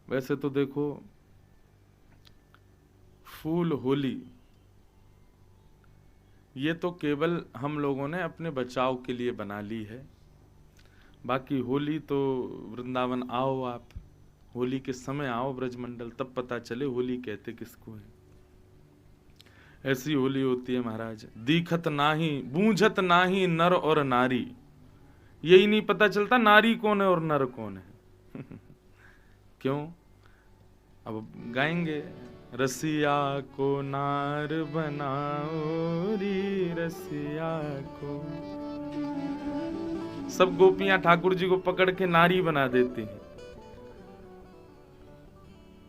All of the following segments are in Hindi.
वैसे तो देखो, फूल होली ये तो केवल हम लोगों ने अपने बचाव के लिए बना ली है। बाकी होली तो वृंदावन आओ आप, होली के समय आओ ब्रजमंडल, तब पता चले होली कहते किसको है। ऐसी होली होती है महाराज, दीखत नाही बूझत नाही नर और नारी, यही नहीं पता चलता नारी कौन है और नर कौन है। क्यों? अब गाएंगे, रसिया को नार बनाओ री रसिया को। सब गोपियां ठाकुर जी को पकड़ के नारी बना देती हैं।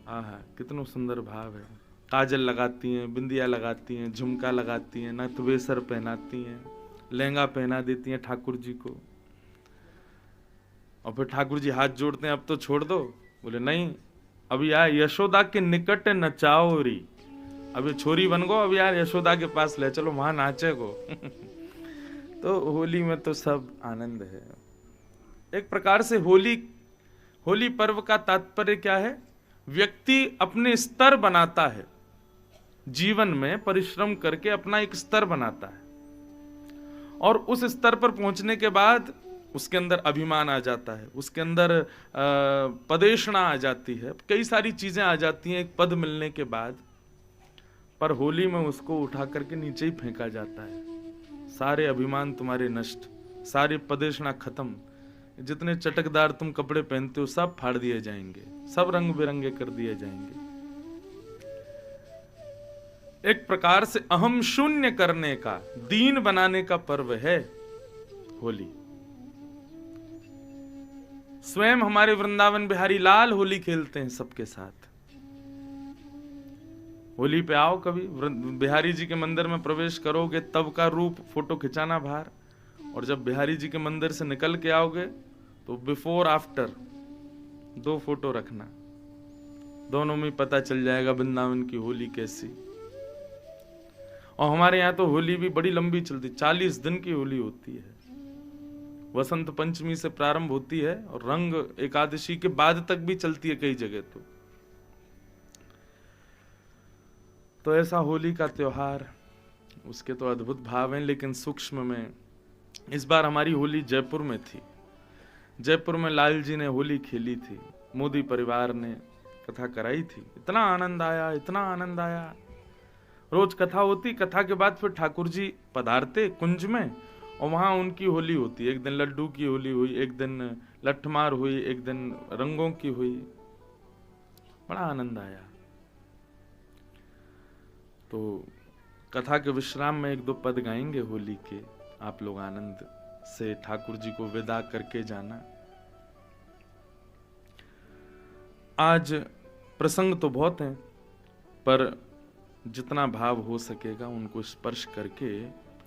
आहा, कितना सुंदर भाव है। काजल लगाती हैं, बिंदिया लगाती हैं, झुमका लगाती हैं, नथवेसर पहनाती हैं, लहंगा पहना देती हैं ठाकुर जी को। और फिर ठाकुर जी हाथ जोड़ते हैं, अब तो छोड़ दो। बोले नहीं, अब यार यशोदा के निकट नचाओ री, अब ये छोरी बन गो, अब यार यशोदा के पास ले चलो, वहां नाचे को। तो होली में तो सब आनंद है। एक प्रकार से होली पर्व का तात्पर्य क्या है? व्यक्ति अपने स्तर बनाता है, जीवन में परिश्रम करके अपना एक स्तर बनाता है, और उस स्तर पर पहुंचने के बाद उसके अंदर अभिमान आ जाता है, उसके अंदर पदेशना आ जाती है, कई सारी चीजें आ जाती हैं एक पद मिलने के बाद। पर होली में उसको उठा करके नीचे ही फेंका जाता है। सारे अभिमान तुम्हारे नष्ट, सारे पदेशना खत्म, जितने चटकदार तुम कपड़े पहनते हो सब फाड़ दिए जाएंगे, सब रंग बिरंगे कर दिए जाएंगे। एक प्रकार से अहम शून्य करने का, दीन बनाने का पर्व है होली। स्वयं हमारे वृंदावन बिहारी लाल होली खेलते हैं सबके साथ। होली पे आओ कभी, बिहारी जी के मंदिर में प्रवेश करोगे तब का रूप फोटो खिंचाना बाहर, और जब बिहारी जी के मंदिर से निकल के आओगे तो बिफोर आफ्टर 2 फोटो रखना, दोनों में पता चल जाएगा वृंदावन की होली कैसी। और हमारे यहाँ तो होली भी बड़ी लंबी चलती, 40 दिन की होली होती है। वसंत पंचमी से प्रारंभ होती है और रंग एकादशी के बाद तक भी चलती है कई जगह। तो ऐसा होली का त्योहार, उसके तो अद्भुत भाव हैं, लेकिन सूक्ष्म में इस बार हमारी होली जयपुर में थी। जयपुर में लाल जी ने होली खेली थी, मोदी परिवार ने कथा कराई थी। इतना आनंद आया, इतना आनंद आया। रोज कथा होती, कथा के बाद फिर ठाकुर जी पधारते कुंज में, और वहां उनकी होली होती। एक दिन लड्डू की होली हुई, एक दिन लठमार हुई, एक दिन रंगों की हुई। बड़ा आनंद आया। तो कथा के विश्राम में 1-2 पद गाएंगे होली के, आप लोग आनंद से ठाकुर जी को विदा करके जाना। आज प्रसंग तो बहुत हैं, पर जितना भाव हो सकेगा उनको स्पर्श करके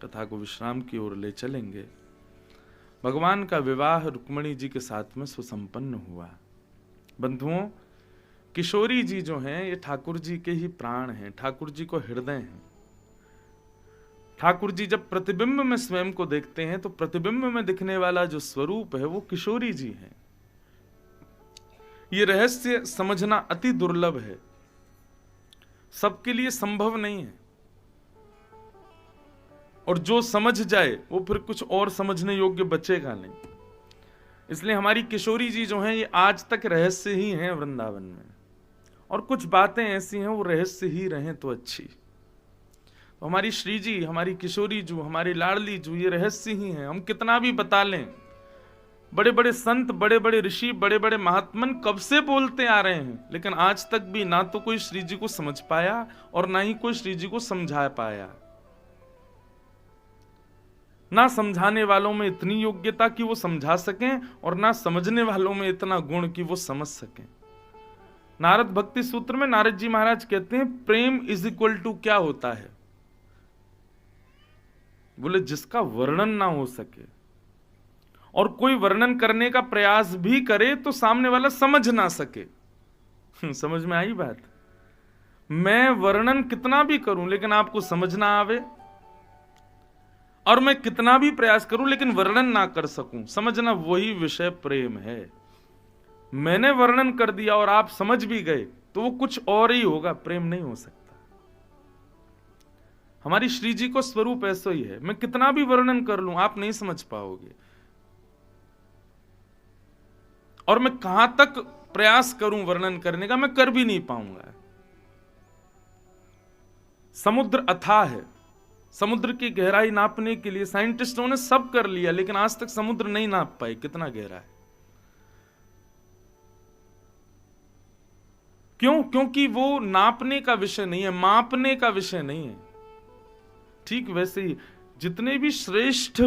कथा को विश्राम की ओर ले चलेंगे। भगवान का विवाह रुक्मिणी जी के साथ में सुसंपन्न हुआ। बंधुओं, किशोरी जी जो हैं ये ठाकुर जी के ही प्राण हैं, ठाकुर जी को हृदय हैं। ठाकुर जी जब प्रतिबिंब में स्वयं को देखते हैं तो प्रतिबिंब में दिखने वाला जो स्वरूप है वो किशोरी जी है। ये रहस्य समझना अति दुर्लभ है, सबके लिए संभव नहीं है, और जो समझ जाए वो फिर कुछ और समझने योग्य बचेगा नहीं। इसलिए हमारी किशोरी जी जो हैं ये आज तक रहस्य ही हैं वृंदावन में, और कुछ बातें ऐसी हैं वो रहस्य ही रहें तो अच्छी। तो हमारी श्री जी, हमारी किशोरी जू, हमारी लाडली जू, ये रहस्य ही हैं। हम कितना भी बता लें, बड़े बड़े संत, बड़े बड़े ऋषि, बड़े बड़े महात्मन कब से बोलते आ रहे हैं, लेकिन आज तक भी ना तो कोई श्री जी को समझ पाया और ना ही कोई श्री जी को समझा पाया। ना समझाने वालों में इतनी योग्यता कि वो समझा सकें, और ना समझने वालों में इतना गुण कि वो समझ सकें। नारद भक्ति सूत्र में नारद जी महाराज कहते हैं प्रेम इज इक्वल टू क्या होता है? बोले जिसका वर्णन ना हो सके, और कोई वर्णन करने का प्रयास भी करे तो सामने वाला समझ ना सके। समझ में आई बात? मैं वर्णन कितना भी करूं लेकिन आपको समझ ना आवे, और मैं कितना भी प्रयास करूं लेकिन वर्णन ना कर सकूं, समझना, वही विषय प्रेम है। मैंने वर्णन कर दिया और आप समझ भी गए तो वो कुछ और ही होगा, प्रेम नहीं हो सकता। हमारी श्री जी को स्वरूप ऐसा ही है, मैं कितना भी वर्णन कर लूं आप नहीं समझ पाओगे, और मैं कहां तक प्रयास करूं वर्णन करने का, मैं कर भी नहीं पाऊंगा। समुद्र अथाह है, समुद्र की गहराई नापने के लिए साइंटिस्टों ने सब कर लिया, लेकिन आज तक समुद्र नहीं नाप पाए कितना गहरा है। क्यों? क्योंकि वो नापने का विषय नहीं है, मापने का विषय नहीं है। ठीक वैसे ही जितने भी श्रेष्ठ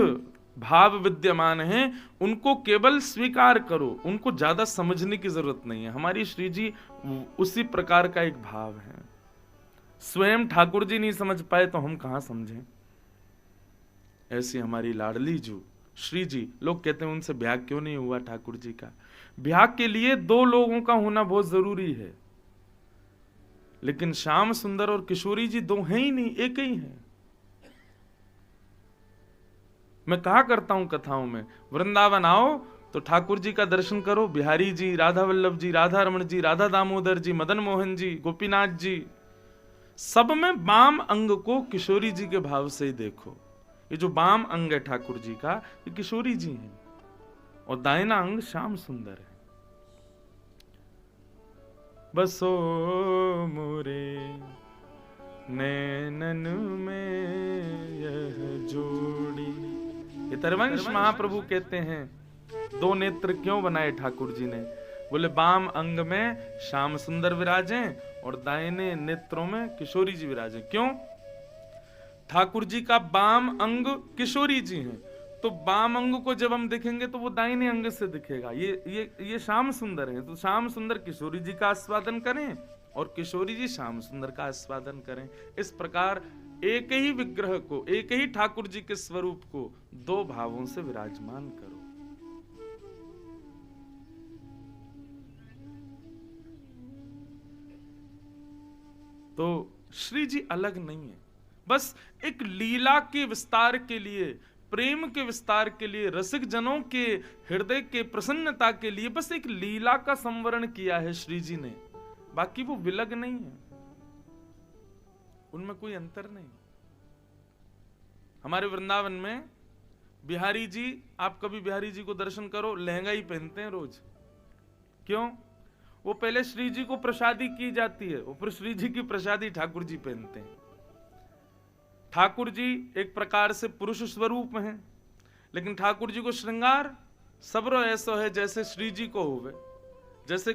भाव विद्यमान हैं उनको केवल स्वीकार करो, उनको ज्यादा समझने की जरूरत नहीं है। हमारी श्री जी उसी प्रकार का एक भाव है। स्वयं ठाकुर जी नहीं समझ पाए तो हम कहां समझें। ऐसी हमारी लाडली जो श्री जी, लोग कहते हैं उनसे ब्याह क्यों नहीं हुआ ठाकुर जी का। ब्याह के लिए दो लोगों का होना बहुत जरूरी है, लेकिन श्याम सुंदर और किशोरी जी दो हैं ही नहीं, एक ही है। मैं कहा करता हूं कथाओं में, वृंदावन आओ तो ठाकुर जी का दर्शन करो, बिहारी जी, राधा वल्लभ जी, राधा रमण जी, राधा दामोदर जी, मदन मोहन जी, गोपीनाथ जी, सब में बाम अंग को किशोरी जी के भाव से ही देखो। ये जो बाम अंग है ठाकुर जी का, ये किशोरी जी हैं, और दाहिना अंग श्याम सुंदर है। बसो मोरे नैनन में यह जोड़ी। ये तरवंश महाप्रभु कहते हैं दो नेत्र क्यों बनाए ठाकुर जी ने, बोले बाम अंग में श्याम सुंदर विराजे और दाहिने नेत्रों में किशोरी जी विराजे। क्यों? ठाकुर जी का बाम अंग किशोरी जी हैं, तो बाम अंग को जब हम देखेंगे तो वो दाहिने अंग से दिखेगा। ये श्याम सुंदर है, तो श्याम सुंदर किशोरी जी का आस्वादन करें और किशोरी जी श्याम सुंदर का आस्वादन करें। इस प्रकार एक ही विग्रह को, एक ही ठाकुर जी के स्वरूप को दो भावों से विराजमान करो। तो श्री जी अलग नहीं है, बस एक लीला के विस्तार के लिए, प्रेम के विस्तार के लिए, रसिक जनों के हृदय के प्रसन्नता के लिए बस एक लीला का संवरण किया है श्री जी ने। बाकी वो विलग नहीं है, उनमें कोई अंतर नहीं। हमारे वृंदावन में बिहारी जी, आप कभी बिहारी जी को दर्शन करो, लहंगा ही पहनते हैं रोज। क्यों? वो पहले श्री जी को प्रसादी की जाती है, ऊपर श्री जी की प्रसादी ठाकुर जी पहनते हैं। ठाकुर जी एक प्रकार से पुरुष स्वरूप हैं, लेकिन ठाकुर जी को श्रृंगार सबरो ऐसा है जैसे श्री जी को होवे, जैसे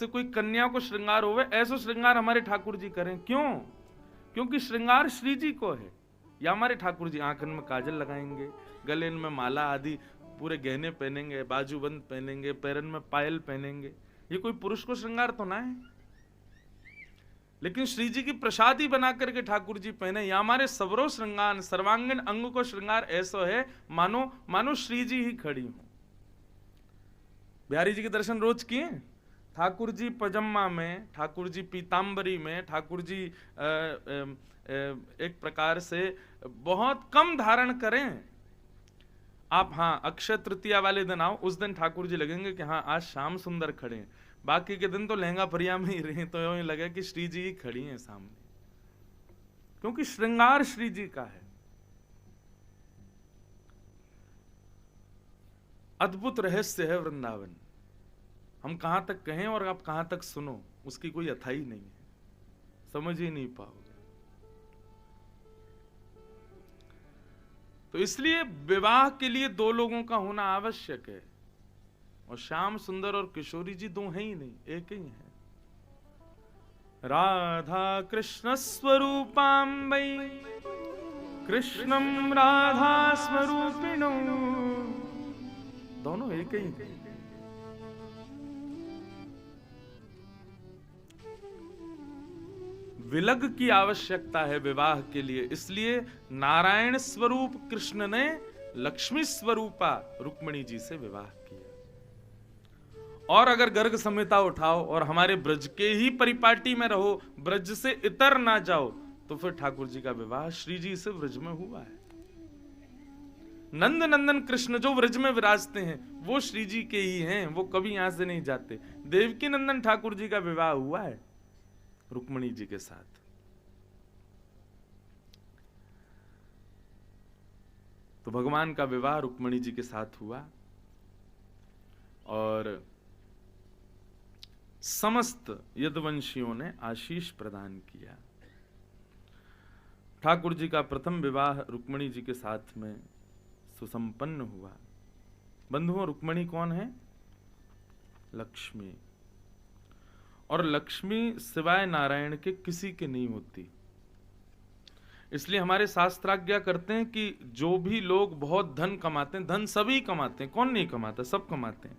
कोई कन्या को श्रृंगार होवे, ऐसा श्रृंगार हमारे ठाकुर जी करें। क्यों? क्योंकि श्रृंगार श्री जी को है। या हमारे ठाकुर जी आंखन में काजल लगाएंगे, गले में माला आदि पूरे गहने पहनेंगे, बाजूबंद पहनेंगे, पैरन में पायल पहनेंगे, ये कोई पुरुष को श्रृंगार तो ना है। लेकिन श्री जी की प्रसादी बना करके ठाकुर जी पहने, या हमारे सबरो श्रृंगार, सर्वांगीण अंग को श्रृंगार ऐसा है मानो श्री जी ही खड़ी हो। बिहारी जी के दर्शन रोज किए? ठाकुर जी पजम्मा में, ठाकुर जी पीतांबरी में, ठाकुर जी एक प्रकार से बहुत कम धारण करें। आप हाँ अक्षय तृतीया वाले दिन आओ, उस दिन ठाकुर जी लगेंगे कि हाँ आज श्याम सुंदर खड़े हैं। बाकी के दिन तो लहंगा फरिया में ही रहे, तो यूं ही लगे कि श्री जी ही खड़ी हैं सामने, क्योंकि श्रृंगार श्री जी का है। अद्भुत रहस्य है वृंदावन। हम कहां तक कहें और आप कहां तक सुनो, उसकी कोई अथाई नहीं है, समझ ही नहीं पाओगे। तो इसलिए विवाह के लिए दो लोगों का होना आवश्यक है, और श्याम सुंदर और किशोरी जी दो हैं ही नहीं, एक ही है। राधा कृष्ण स्वरूपाम्बै कृष्णम राधा स्वरूपिणो, दोनों एक ही है। विलग की आवश्यकता है विवाह के लिए, इसलिए नारायण स्वरूप कृष्ण ने लक्ष्मी स्वरूपा रुक्मिणी जी से विवाह किया। और अगर गर्ग संहिता उठाओ और हमारे ब्रज के ही परिपाटी में रहो, ब्रज से इतर ना जाओ, तो फिर ठाकुर जी का विवाह श्री जी से ब्रज में हुआ है। नंद नंदन कृष्ण जो व्रज में विराजते हैं वो श्री जी के ही हैं, वो कभी यहां से नहीं जाते। देवकी नंदन ठाकुर जी का विवाह हुआ है रुक्मणी जी के साथ। तो भगवान का विवाह रुक्मणी जी के साथ हुआ और समस्त यदुवंशियों ने आशीष प्रदान किया। ठाकुर जी का प्रथम विवाह रुक्मणी जी के साथ में सुसंपन्न हुआ। बंधुओं, रुक्मणी कौन है? लक्ष्मी। और लक्ष्मी सिवाय नारायण के किसी के नहीं होती। इसलिए हमारे शास्त्राज्ञा करते हैं कि जो भी लोग बहुत धन कमाते हैं, धन सभी कमाते हैं, कौन नहीं कमाता, सब कमाते हैं,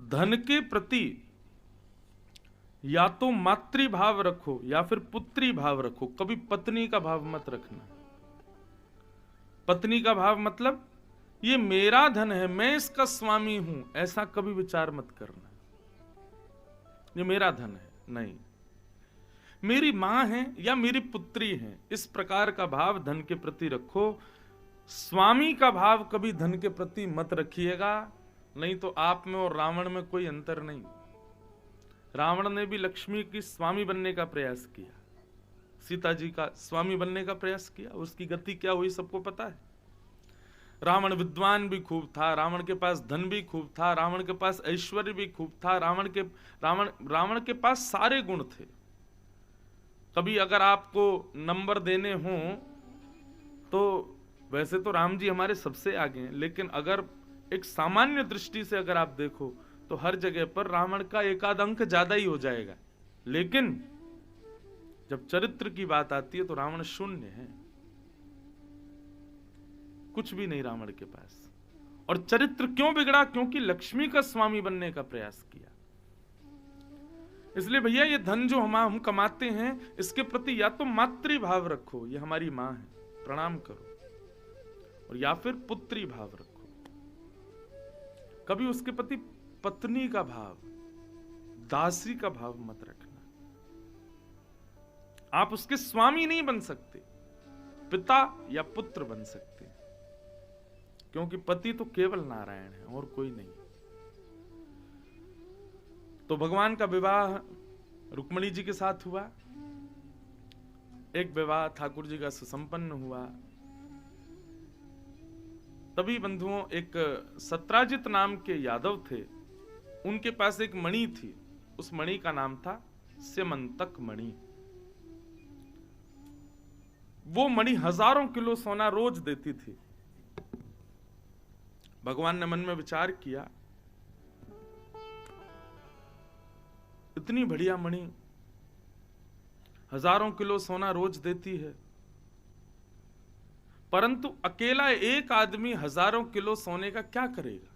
धन के प्रति या तो मातृ भाव रखो या फिर पुत्री भाव रखो, कभी पत्नी का भाव मत रखना। पत्नी का भाव मतलब ये मेरा धन है, मैं इसका स्वामी हूं, ऐसा कभी विचार मत करना। ये मेरा धन है, नहीं, मेरी मां है या मेरी पुत्री है, इस प्रकार का भाव धन के प्रति रखो। स्वामी का भाव कभी धन के प्रति मत रखिएगा, नहीं तो आप में और रावण में कोई अंतर नहीं। रावण ने भी लक्ष्मी की स्वामी बनने का प्रयास किया, सीता जी का स्वामी बनने का प्रयास किया, उसकी गति क्या हुई सबको पता है। रावण विद्वान भी खूब था, रावण के पास धन भी खूब था, रावण के पास ऐश्वर्य भी खूब था, रावण के पास सारे गुण थे। कभी अगर आपको नंबर देने हों तो वैसे तो राम जी हमारे सबसे आगे हैं, लेकिन अगर एक सामान्य दृष्टि से अगर आप देखो तो हर जगह पर रावण का एकाध अंक ज्यादा ही हो जाएगा। लेकिन जब चरित्र की बात आती है तो रावण शून्य है, कुछ भी नहीं रावण के पास। और चरित्र क्यों बिगड़ा? क्योंकि लक्ष्मी का स्वामी बनने का प्रयास किया। इसलिए भैया ये धन जो हम कमाते हैं, इसके प्रति या तो मातृ भाव रखो, ये हमारी मां है, प्रणाम करो, और या फिर पुत्री भाव रखो। कभी उसके प्रति पत्नी का भाव, दासी का भाव मत रखना। आप उसके स्वामी नहीं बन सकते, पिता या पुत्र बन सकते, क्योंकि पति तो केवल नारायण है और कोई नहीं। तो भगवान का विवाह रुक्मणी जी के साथ हुआ। एक विवाह ठाकुर जी का सुसंपन्न हुआ। तभी बंधुओं, एक सत्राजित नाम के यादव थे, उनके पास एक मणि थी, उस मणि का नाम था स्यमंतक मणि। वो मणि हजारों किलो सोना रोज देती थी। भगवान ने मन में विचार किया, इतनी बढ़िया मणि हजारों किलो सोना रोज देती है, परंतु अकेला एक आदमी हजारों किलो सोने का क्या करेगा?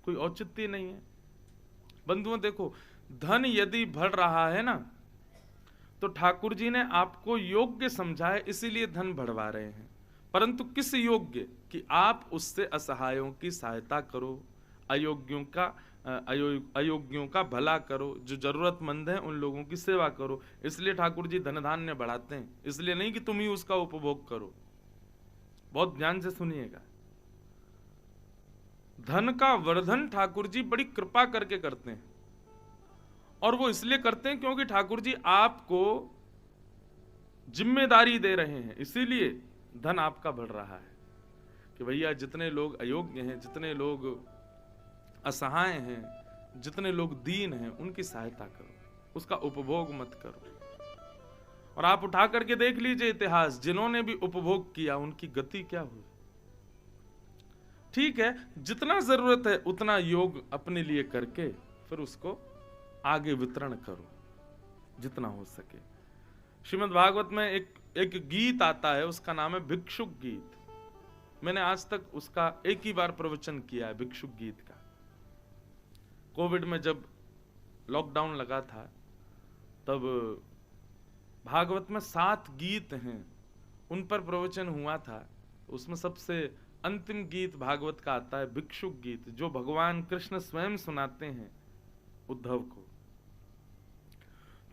कोई औचित्य नहीं है। बंधुओं देखो, धन यदि बढ़ रहा है ना, तो ठाकुर जी ने आपको योग्य समझा है, इसीलिए धन बढ़वा रहे हैं। परंतु किस योग्य? कि आप उससे असहायों की सहायता करो, अयोग्यों का भला करो, जो जरूरतमंद हैं उन लोगों की सेवा करो। इसलिए ठाकुर जी धन धान्य बढ़ाते हैं, इसलिए नहीं कि तुम ही उसका उपभोग करो। बहुत ध्यान से सुनिएगा, धन का वर्धन ठाकुर जी बड़ी कृपा करके करते हैं, और वो इसलिए करते हैं क्योंकि ठाकुर जी आपको जिम्मेदारी दे रहे हैं, इसीलिए धन आपका बढ़ रहा है कि भैया जितने लोग अयोग्य हैं, जितने लोग असहाय हैं, जितने लोग दीन हैं, उनकी सहायता करो, उसका उपभोग मत करो। और आप उठा करके देख लीजिए इतिहास, जिन्होंने भी उपभोग किया उनकी गति क्या हुई। ठीक है, जितना जरूरत है उतना योग अपने लिए करके फिर उसको आगे वितरण करो जितना हो सके। श्रीमद् भागवत में एक गीत आता है, उसका नाम है भिक्षुक गीत। मैंने आज तक उसका एक ही बार प्रवचन किया है, भिक्षुक गीत का। कोविड में जब लॉकडाउन लगा था तब भागवत में 7 गीत हैं, उन पर प्रवचन हुआ था। उसमें सबसे अंतिम गीत भागवत का आता है भिक्षुक गीत, जो भगवान कृष्ण स्वयं सुनाते हैं उद्धव को।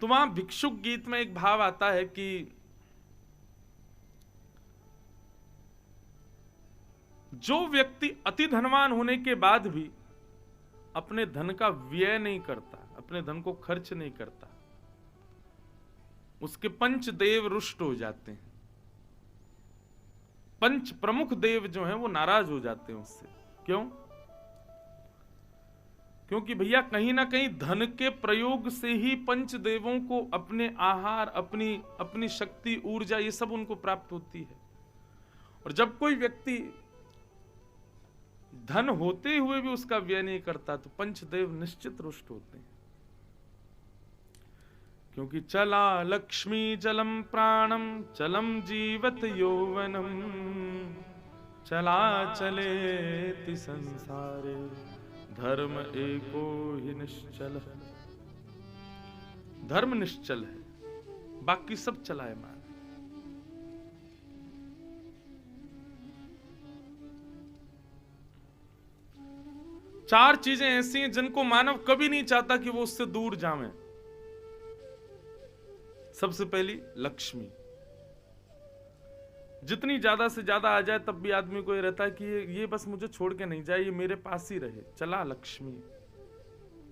तो वहां भिक्षुक गीत में एक भाव आता है कि जो व्यक्ति अति धनवान होने के बाद भी अपने धन का व्यय नहीं करता, अपने धन को खर्च नहीं करता, उसके पंच देव रुष्ट हो जाते हैं। पंच प्रमुख देव जो हैं वो नाराज हो जाते हैं उससे। क्यों? क्योंकि भैया कहीं ना कहीं धन के प्रयोग से ही पंच देवों को अपने आहार, अपनी शक्ति, ऊर्जा, ये सब उनको प्राप्त होती है। और जब कोई व्यक्ति धन होते हुए भी उसका व्यय नहीं करता तो पंचदेव निश्चित रुष्ट होते हैं। क्योंकि चला लक्ष्मी चलम प्राणम चलम जीवत यौवनम चला चले संसारे धर्म एको ही निश्चल। धर्म निश्चल है, बाकी सब चलायमान। चार चीजें ऐसी हैं जिनको मानव कभी नहीं चाहता कि वो उससे दूर जावे। सबसे पहली लक्ष्मी। जितनी ज्यादा से ज्यादा आ जाए तब भी आदमी को ये रहता है कि ये बस मुझे छोड़ के नहीं जाए, ये मेरे पास ही रहे। चला लक्ष्मी।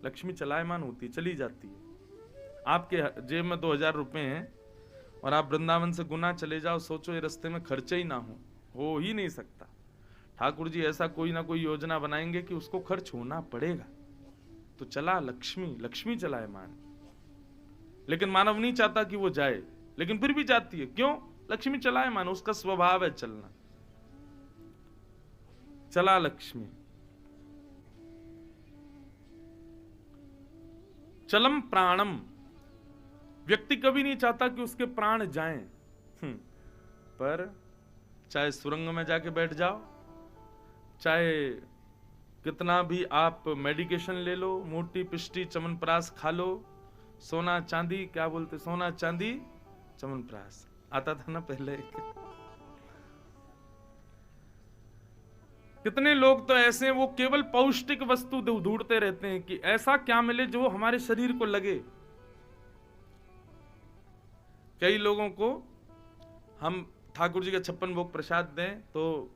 लक्ष्मी चलायमान होती, चली जाती है। आपके जेब में 2000 रुपए हैं और आप वृंदावन से गुना चले जाओ, सोचो ये रास्ते में खर्चे ही ना हो ही नहीं सकता। ठाकुर जी ऐसा कोई ना कोई योजना बनाएंगे कि उसको खर्च होना पड़ेगा। तो चला लक्ष्मी, लक्ष्मी चलायमान। लेकिन मानव नहीं चाहता कि वो जाए, लेकिन फिर भी जाती है। क्यों? लक्ष्मी चलायमान, उसका स्वभाव है चलना। चला लक्ष्मी। चलम प्राणम। व्यक्ति कभी नहीं चाहता कि उसके प्राण जाएं, पर चाहे सुरंग में जाके बैठ जाओ, चाहे कितना भी आप मेडिकेशन ले लो, मोटी पिष्टी चमनप्राश खा लो, सोना चांदी, क्या बोलते, सोना चांदी चमनप्राश आता था ना पहले। कितने लोग तो ऐसे हैं वो केवल पौष्टिक वस्तु ढूंढते रहते हैं कि ऐसा क्या मिले जो हमारे शरीर को लगे। कई लोगों को हम ठाकुर जी का 56 भोग प्रसाद दें तो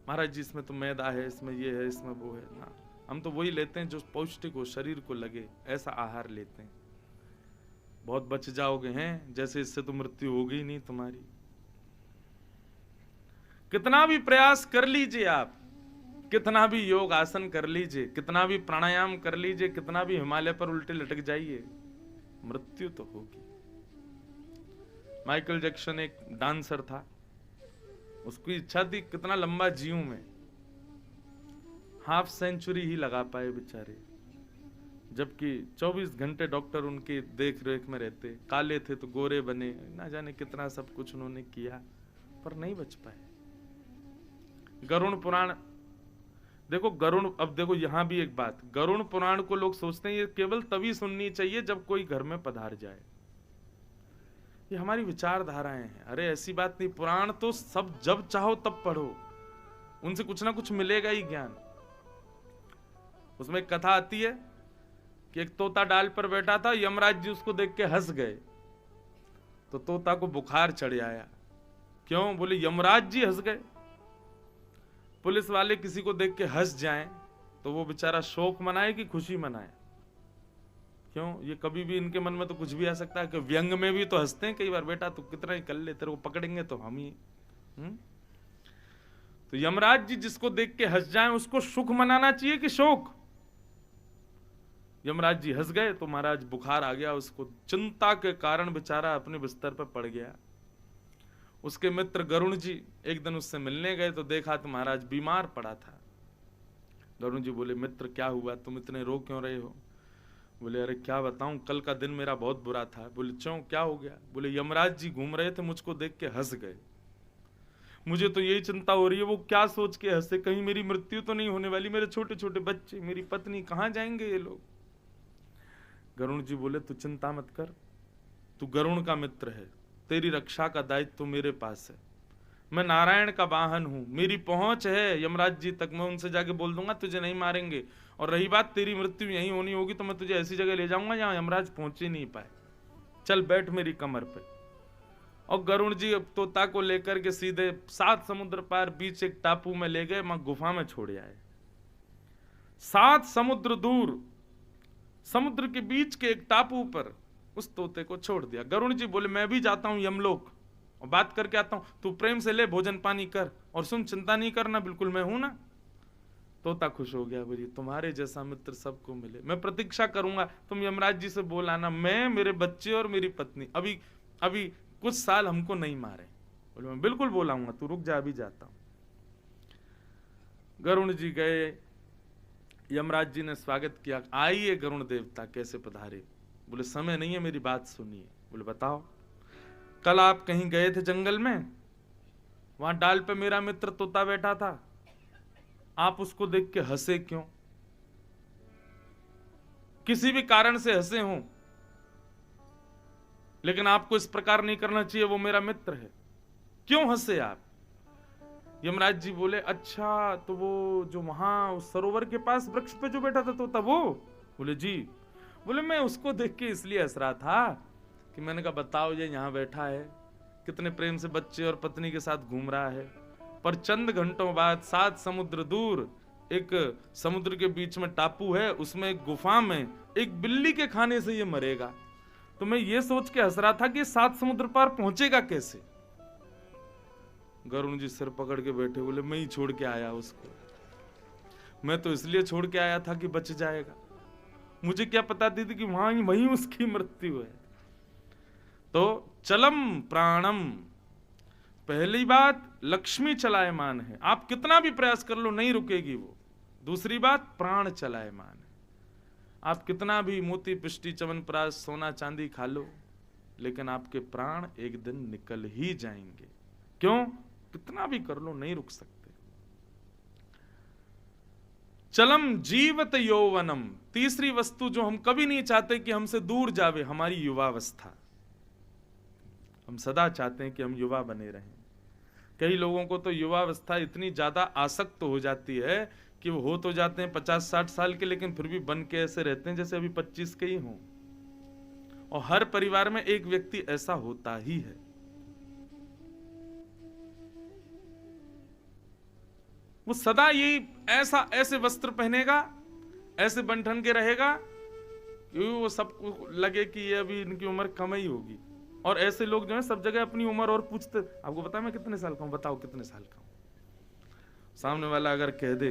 महाराज जी इसमें तो मैदा है, इसमें ये है, इसमें वो है ना। हम तो वही लेते हैं जो पौष्टिक हो, शरीर को लगे, ऐसा आहार लेते हैं। बहुत बच जाओगे हैं, जैसे इससे तो मृत्यु होगी ही नहीं तुम्हारी। कितना भी प्रयास कर लीजिए आप, कितना भी योग आसन कर लीजिए, कितना भी प्राणायाम कर लीजिए, कितना भी हिमालय पर उल्टे लटक जाइए, मृत्यु तो होगी। माइकल जैक्सन एक डांसर था, उसकी इच्छा थी कितना लंबा जीऊं मैं, हाफ सेंचुरी ही लगा पाए बेचारे। जबकि 24 घंटे डॉक्टर उनकी देख रेख में रहते, काले थे तो गोरे बने, ना जाने कितना सब कुछ उन्होंने किया, पर नहीं बच पाए। गरुण पुराण देखो, गरुण, अब देखो यहां भी एक बात, गरुण पुराण को लोग सोचते हैं ये केवल तभी सुननी चाहिए जब कोई घर में पधार जाए। ये हमारी विचारधाराएं हैं। अरे ऐसी बात नहीं, पुराण तो सब जब चाहो तब पढ़ो, उनसे कुछ ना कुछ मिलेगा ही ज्ञान। उसमें एक कथा आती है कि एक तोता डाल पर बैठा था, यमराज जी उसको देख के हंस गए, तो तोता को बुखार चढ़ आया। क्यों? बोले यमराज जी हंस गए। पुलिस वाले किसी को देख के हंस जाएं तो वो बेचारा शोक मनाए कि खुशी मनाए? क्यों? ये कभी भी इनके मन में तो कुछ भी आ सकता है कि व्यंग में भी तो हंसते हैं कई बार, बेटा तू कितना ही कर ले, तेरे को पकड़ेंगे तो हम ही। तो यमराज जी जिसको देख के हंस जाएं उसको सुख मनाना चाहिए कि शोक? यमराज जी हंस गए तो महाराज बुखार आ गया उसको, चिंता के कारण बेचारा अपने बिस्तर पर पड़ गया। उसके मित्र गरुण जी एक दिन उससे मिलने गए तो देखा तो महाराज बीमार पड़ा था। गरुण जी बोले, मित्र क्या हुआ, तुम इतने रो क्यों रहे हो? बोले, अरे क्या बताऊं, कल का दिन मेरा बहुत बुरा था। बोले, क्यों, क्या हो गया? बोले, यमराज जी घूम रहे थे, मुझको देख के हंस गए। मुझे तो यही चिंता हो रही है वो क्या सोच के हंसे, कहीं मेरी मृत्यु तो नहीं होने वाली, मेरे छोटे छोटे बच्चे, मेरी पत्नी, कहां जाएंगे ये लोग? गरुण जी बोले, तू चिंता मत कर, तू गरुण का मित्र है, तेरी रक्षा का दायित्व तो मेरे पास है। मैं नारायण का वाहन हूं, मेरी पहुंच है यमराज जी तक, मैं उनसे जाके बोल दूंगा तुझे नहीं मारेंगे। और रही बात तेरी मृत्यु यहीं होनी होगी तो मैं तुझे ऐसी जगह ले जाऊंगा जहां यमराज पहुंच ही नहीं पाए। चल बैठ मेरी कमर पे। और गरुड़ जी अब तोता को लेकर के सीधे 7 समुद्र पार बीच एक टापू में ले गए, वहां गुफा में छोड़ आए। 7 समुद्र दूर समुद्र के बीच के एक टापू पर उस तोते को छोड़ दिया। गरुड़ जी बोले मैं भी जाता हूं यमलोक और बात करके आता हूं, तू प्रेम से ले भोजन पानी कर और सुन, चिंता नहीं करना, बिल्कुल मैं हूं ना। तोता खुश हो गया, बोली तुम्हारे जैसा मित्र सबको मिले, मैं प्रतीक्षा करूंगा, तुम यमराज जी से बोल आना मैं, मेरे बच्चे और मेरी पत्नी अभी अभी कुछ साल हमको नहीं मारे। बोले मैं बिल्कुल बोलाऊंगा, तू रुक जा, अभी जाता हूं। गरुड़ जी गए, यमराज जी ने स्वागत किया, आइए गरुड़ देवता कैसे पधारे। बोले समय नहीं है, मेरी बात सुनिए। बोले बताओ। कल आप कहीं गए थे जंगल में, वहां डाल पे मेरा मित्र तोता बैठा था, आप उसको देख के हंसे क्यों? किसी भी कारण से हंसे हों, लेकिन आपको इस प्रकार नहीं करना चाहिए, वो मेरा मित्र है, क्यों हंसे आप? यमराज जी बोले अच्छा तो वो जो वहां उस सरोवर के पास वृक्ष पे जो बैठा था तोता वो? बोले जी। बोले मैं उसको देख के इसलिए हंस रहा था कि मैंने कहा बताओ ये यहां बैठा है, कितने प्रेम से बच्चे और पत्नी के साथ घूम रहा है, पर चंद घंटों बाद 7 समुद्र दूर एक समुद्र के बीच में टापू है, उसमें एक गुफा में एक बिल्ली के खाने से ये मरेगा। तो मैं ये सोच के हंस रहा था कि 7 समुद्र पार पहुंचेगा कैसे। गरुड़ जी सिर पकड़ के बैठे, बोले मैं ही छोड़ के आया उसको, मैं तो इसलिए छोड़ के आया था कि बच जाएगा, मुझे क्या पता थी कि वहीं उसकी मृत्यु है। तो चलम प्राणम, पहली बात लक्ष्मी चलायमान है, आप कितना भी प्रयास कर लो नहीं रुकेगी वो। दूसरी बात प्राण चलायमान है, आप कितना भी मोती पिष्टी च्यवनप्राश सोना चांदी खा लो, लेकिन आपके प्राण एक दिन निकल ही जाएंगे। क्यों? कितना भी कर लो नहीं रुक सकते। चलम जीवत यौवनम, तीसरी वस्तु जो हम कभी नहीं चाहते कि हमसे दूर जावे, हमारी युवावस्था। हम सदा चाहते हैं कि हम युवा बने रहें। कई लोगों को तो युवावस्था इतनी ज्यादा आसक्त हो जाती है कि वो हो तो जाते हैं 50-60 साल के, लेकिन फिर भी बन के ऐसे रहते हैं जैसे अभी 25 के ही हों। और हर परिवार में एक व्यक्ति ऐसा होता ही है। वो सदा यही ऐसे वस्त्र पहनेगा, ऐसे बन के रहेगा, वो सबको लगे कि ये अभी इनकी उम्र कम ही होगी। और ऐसे लोग जो है सब जगह अपनी उम्र और पूछते, आपको पता है मैं कितने साल का हूं, बताओ कितने साल का हूं। सामने वाला अगर कह दे,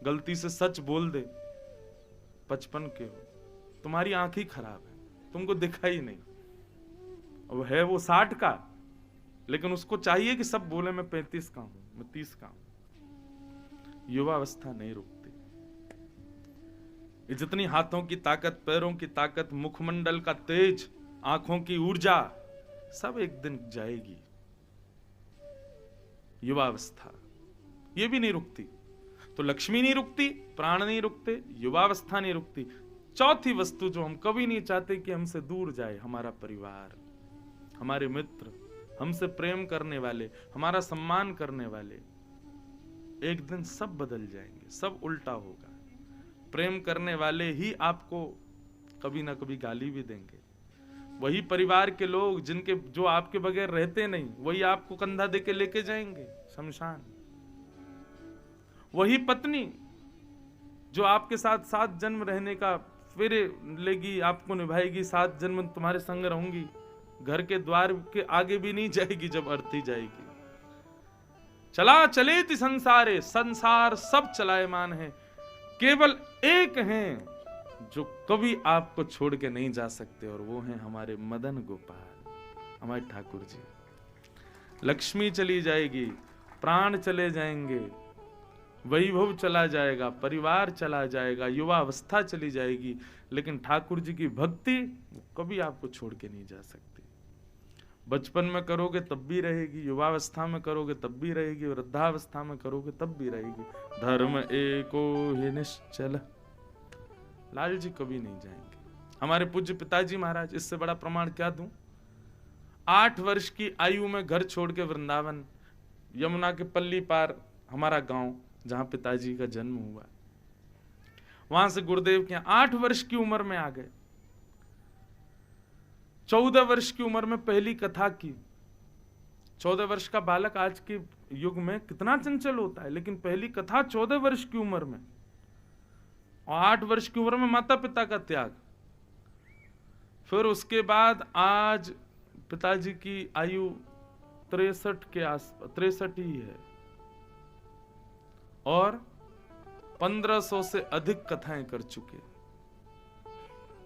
गलती से सच बोल दे 55 के हो, तुम्हारी आंख ही खराब है, तुमको दिखा ही नहीं। अब है वो 60 का, लेकिन उसको चाहिए कि सब बोले मैं 35 का हूं, मैं 30 का हूं। युवावस्था नहीं रुकती। ये जितनी हाथों की ताकत, पैरों की ताकत, मुखमंडल का तेज, आंखों की ऊर्जा, सब एक दिन जाएगी। युवावस्था ये भी नहीं रुकती। तो लक्ष्मी नहीं रुकती, प्राण नहीं रुकते, युवावस्था नहीं रुकती। चौथी वस्तु जो हम कभी नहीं चाहते कि हमसे दूर जाए, हमारा परिवार, हमारे मित्र, हमसे प्रेम करने वाले, हमारा सम्मान करने वाले। एक दिन सब बदल जाएंगे, सब उल्टा होगा। प्रेम करने वाले ही आपको कभी ना कभी गाली भी देंगे। वही परिवार के लोग जो आपके बगैर रहते नहीं, वही आपको कंधा देके लेके जाएंगे शमशान। वही पत्नी जो आपके साथ 7 जन्म रहने का फेरे लेगी, आपको निभाएगी, 7 जन्म तुम्हारे संग रहूंगी, घर के द्वार के आगे भी नहीं जाएगी जब अर्थी जाएगी। चला चलेति संसारे, संसार सब चलायमान है, केवल एक हैं जो कभी आपको छोड़ के नहीं जा सकते, और वो हैं हमारे मदन गोपाल, हमारे ठाकुर जी। लक्ष्मी चली जाएगी, प्राण चले जाएंगे, वैभव चला जाएगा, परिवार चला जाएगा, युवावस्था चली जाएगी, लेकिन ठाकुर जी की भक्ति कभी आपको छोड़ के नहीं जा सकती। बचपन में करोगे तब भी रहेगी, युवावस्था में करोगे तब भी रहेगी, वृद्धावस्था में करोगे तब भी रहेगी। धर्म एको ही निश्चल, लाल जी कभी नहीं जाएंगे। हमारे पूज्य पिताजी महाराज, इससे बड़ा प्रमाण क्या दूं। 8 वर्ष की आयु में घर छोड़ के वृंदावन, यमुना के पल्ली पार हमारा गांव जहां पिताजी का जन्म हुआ, वहां से गुरुदेव के 8 वर्ष की उम्र में आ गए। 14 वर्ष की उम्र में पहली कथा की। 14 वर्ष का बालक आज के युग में कितना चंचल होता है, लेकिन पहली कथा 14 वर्ष की उम्र में, और 8 वर्ष की उम्र में माता पिता का त्याग। फिर उसके बाद आज पिताजी की आयु 63 के आसपास, 63 ही है, और 1500 से अधिक कथाएं कर चुके,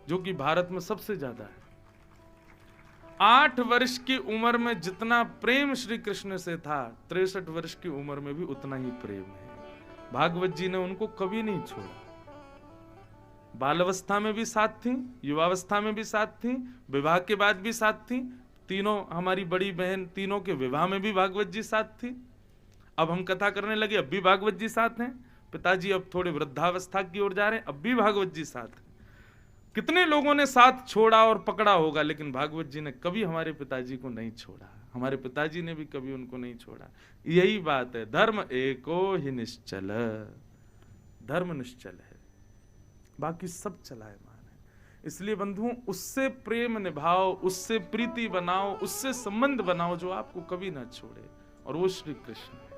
जो कि भारत में सबसे ज्यादा है। 8 वर्ष की उम्र में जितना प्रेम श्री कृष्ण से था, 63 वर्ष की उम्र में भी उतना ही प्रेम है। भागवत जी ने उनको कभी नहीं छोड़ा। बालावस्था में भी साथ थी, युवावस्था में भी साथ थी, विवाह के बाद भी साथ थी। तीनों हमारी बड़ी बहन, तीनों के विवाह में भी भागवत जी साथ थी। अब हम कथा करने लगे, अब भी भागवत जी साथ हैं। पिताजी अब थोड़े वृद्धावस्था की ओर जा रहे हैं, अब भी भागवत जी साथ हैं। कितने लोगों ने साथ छोड़ा और पकड़ा होगा, लेकिन भागवत जी ने कभी हमारे पिताजी को नहीं छोड़ा, हमारे पिताजी ने भी कभी उनको नहीं छोड़ा। यही बात है, धर्म एको ही निश्चल, धर्म निश्चल है, बाकी सब चलायमान है। इसलिए बंधुओं, उससे प्रेम निभाओ, उससे प्रीति बनाओ, उससे संबंध बनाओ जो आपको कभी ना छोड़े, और वो श्री कृष्ण है।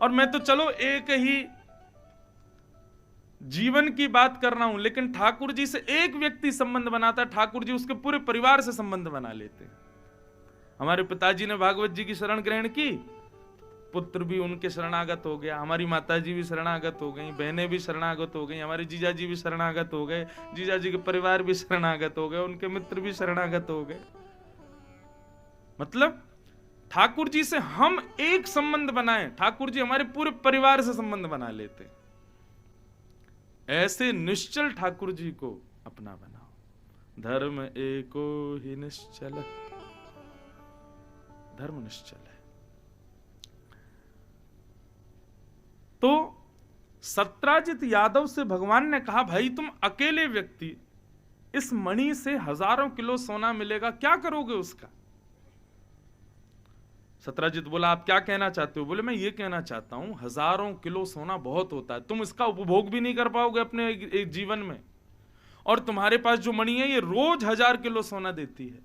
और मैं तो चलो एक ही जीवन की बात कर रहा हूं, लेकिन ठाकुर जी से एक व्यक्ति संबंध बनाता है, ठाकुर जी उसके पूरे परिवार से संबंध बना लेते हैं। हमारे पिताजी ने भागवत जी की शरण ग्रहण की, पुत्र भी उनके शरणागत हो गया, हमारी माताजी भी शरणागत हो गई, बहनें भी शरणागत हो गई, हमारे जीजा जी भी शरणागत हो गए, जीजा जी के परिवार भी शरणागत हो गए, उनके मित्र भी शरणागत हो गए। मतलब ठाकुर जी से हम एक संबंध बनाए, ठाकुर जी हमारे पूरे परिवार से संबंध बना लेते। ऐसे निश्चल ठाकुर जी को अपना बनाओ। धर्म एको ही निश्चल, धर्म निश्चल है। तो सत्राजित यादव से भगवान ने कहा, भाई तुम अकेले व्यक्ति, इस मणि से हजारों किलो सोना मिलेगा, क्या करोगे उसका? सत्राजित बोला, आप क्या कहना चाहते हो? बोले, मैं ये कहना चाहता हूं, हजारों किलो सोना बहुत होता है, तुम इसका उपभोग भी नहीं कर पाओगे अपने एक जीवन में, और तुम्हारे पास जो मणि है ये रोज 1000 किलो सोना देती है।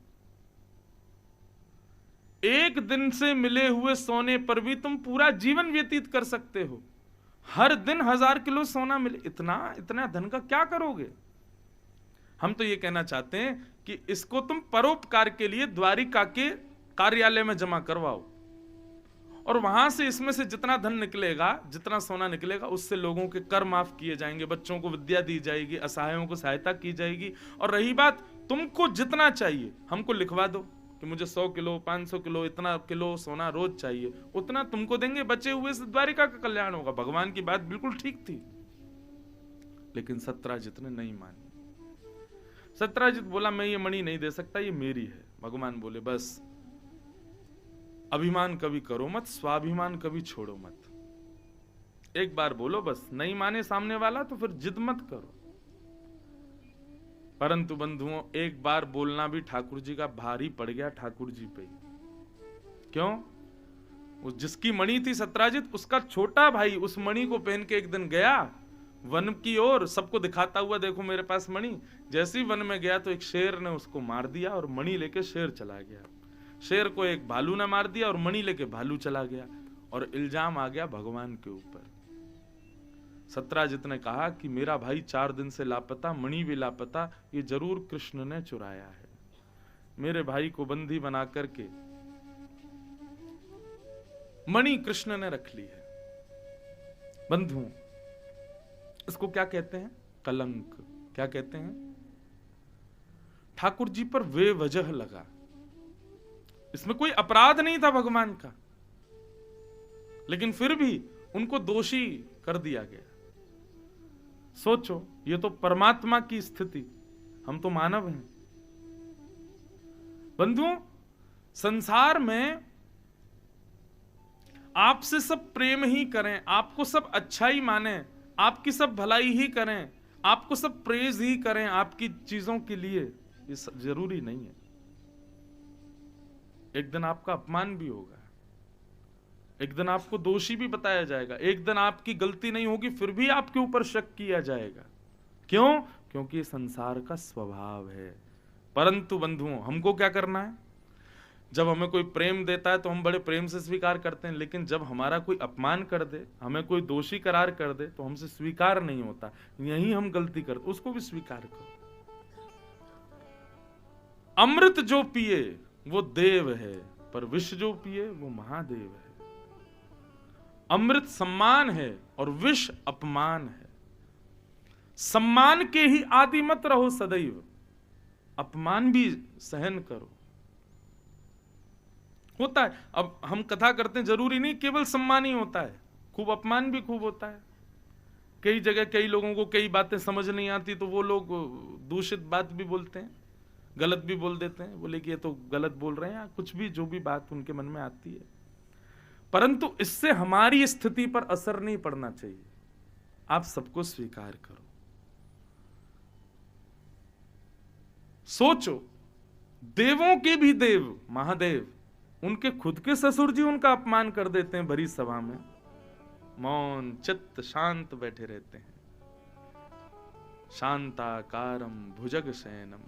एक दिन से मिले हुए सोने पर भी तुम पूरा जीवन व्यतीत कर सकते हो। हर दिन 1000 किलो सोना मिले, इतना धन का क्या करोगे? हम तो ये कहना चाहते हैं कि इसको तुम परोपकार के लिए द्वारिका के कार्यालय में जमा करवाओ, और वहां से इसमें से जितना धन निकलेगा, जितना सोना निकलेगा, उससे लोगों के कर माफ किए जाएंगे, बच्चों को विद्या दी जाएगी, असहायों को सहायता की जाएगी। और रही बात, तुमको जितना चाहिए हमको लिखवा दो कि मुझे 100 किलो 500 किलो इतना किलो सोना रोज चाहिए, उतना तुमको देंगे, बचे हुए से द्वारिका का कल्याण होगा। भगवान की बात बिल्कुल ठीक थी, लेकिन सत्राजित ने नहीं मानी। सत्राजित बोला, मैं ये मणि नहीं दे सकता, ये मेरी है। भगवान बोले, बस अभिमान कभी करो मत, स्वाभिमान कभी छोड़ो मत। एक बार बोलो बस, नहीं माने सामने वाला तो फिर जिद मत करो। परंतु बंधुओं, एक बार बोलना भी ठाकुर जी का भारी पड़ गया ठाकुर जी पे। क्यों? वो जिसकी मणि थी सत्राजित, उसका छोटा भाई उस मणि को पहन के एक दिन गया वन की ओर, सबको दिखाता हुआ, देखो मेरे पास मणि। जैसे ही वन में गया तो एक शेर ने उसको मार दिया, और मणि लेके शेर चला गया। शेर को एक भालू ने मार दिया, और मणि लेके भालू चला गया, और इल्जाम आ गया भगवान के ऊपर। सत्राजित ने कहा कि मेरा भाई 4 दिन से लापता, मणि भी लापता, ये जरूर कृष्ण ने चुराया है। मेरे भाई को बंदी बना करके मणि कृष्ण ने रख ली है। बंधुओं, इसको क्या कहते हैं? कलंक। क्या कहते हैं? ठाकुर जी पर वे वजह लगा, इसमें कोई अपराध नहीं था भगवान का, लेकिन फिर भी उनको दोषी कर दिया गया। सोचो, ये तो परमात्मा की स्थिति, हम तो मानव हैं। बंधुओं, संसार में आपसे सब प्रेम ही करें, आपको सब अच्छा ही माने, आपकी सब भलाई ही करें, आपको सब प्रेज ही करें आपकी चीजों के लिए, ये जरूरी नहीं है। एक दिन आपका अपमान भी होगा, एक दिन आपको दोषी भी बताया जाएगा, एक दिन आपकी गलती नहीं होगी फिर भी आपके ऊपर शक किया जाएगा। क्यों? क्योंकि संसार का स्वभाव है। परंतु बंधुओं, हमको क्या करना है? जब हमें कोई प्रेम देता है तो हम बड़े प्रेम से स्वीकार करते हैं, लेकिन जब हमारा कोई अपमान कर दे, हमें कोई दोषी करार कर दे, तो हमसे स्वीकार नहीं होता। यही हम गलती करते, उसको भी स्वीकार करो। अमृत जो पिए वो देव है, पर विष जो पिए वो महादेव है। अमृत सम्मान है और विष अपमान है। सम्मान के ही आदि मत रहो सदैव, अपमान भी सहन करो। होता है, अब हम कथा करते हैं, जरूरी नहीं केवल सम्मान ही होता है, खूब अपमान भी खूब होता है। कई जगह कई लोगों को कई बातें समझ नहीं आती तो वो लोग दूषित बात भी बोलते हैं, गलत भी बोल देते हैं, बोले कि ये तो गलत बोल रहे हैं, या कुछ भी जो भी बात उनके मन में आती है। परंतु इससे हमारी स्थिति पर असर नहीं पड़ना चाहिए। आप सबको स्वीकार करो। सोचो, देवों के भी देव महादेव, उनके खुद के ससुर जी उनका अपमान कर देते हैं भरी सभा में, मौन चित्त शांत बैठे रहते हैं। शांताकारं भुजगशयनं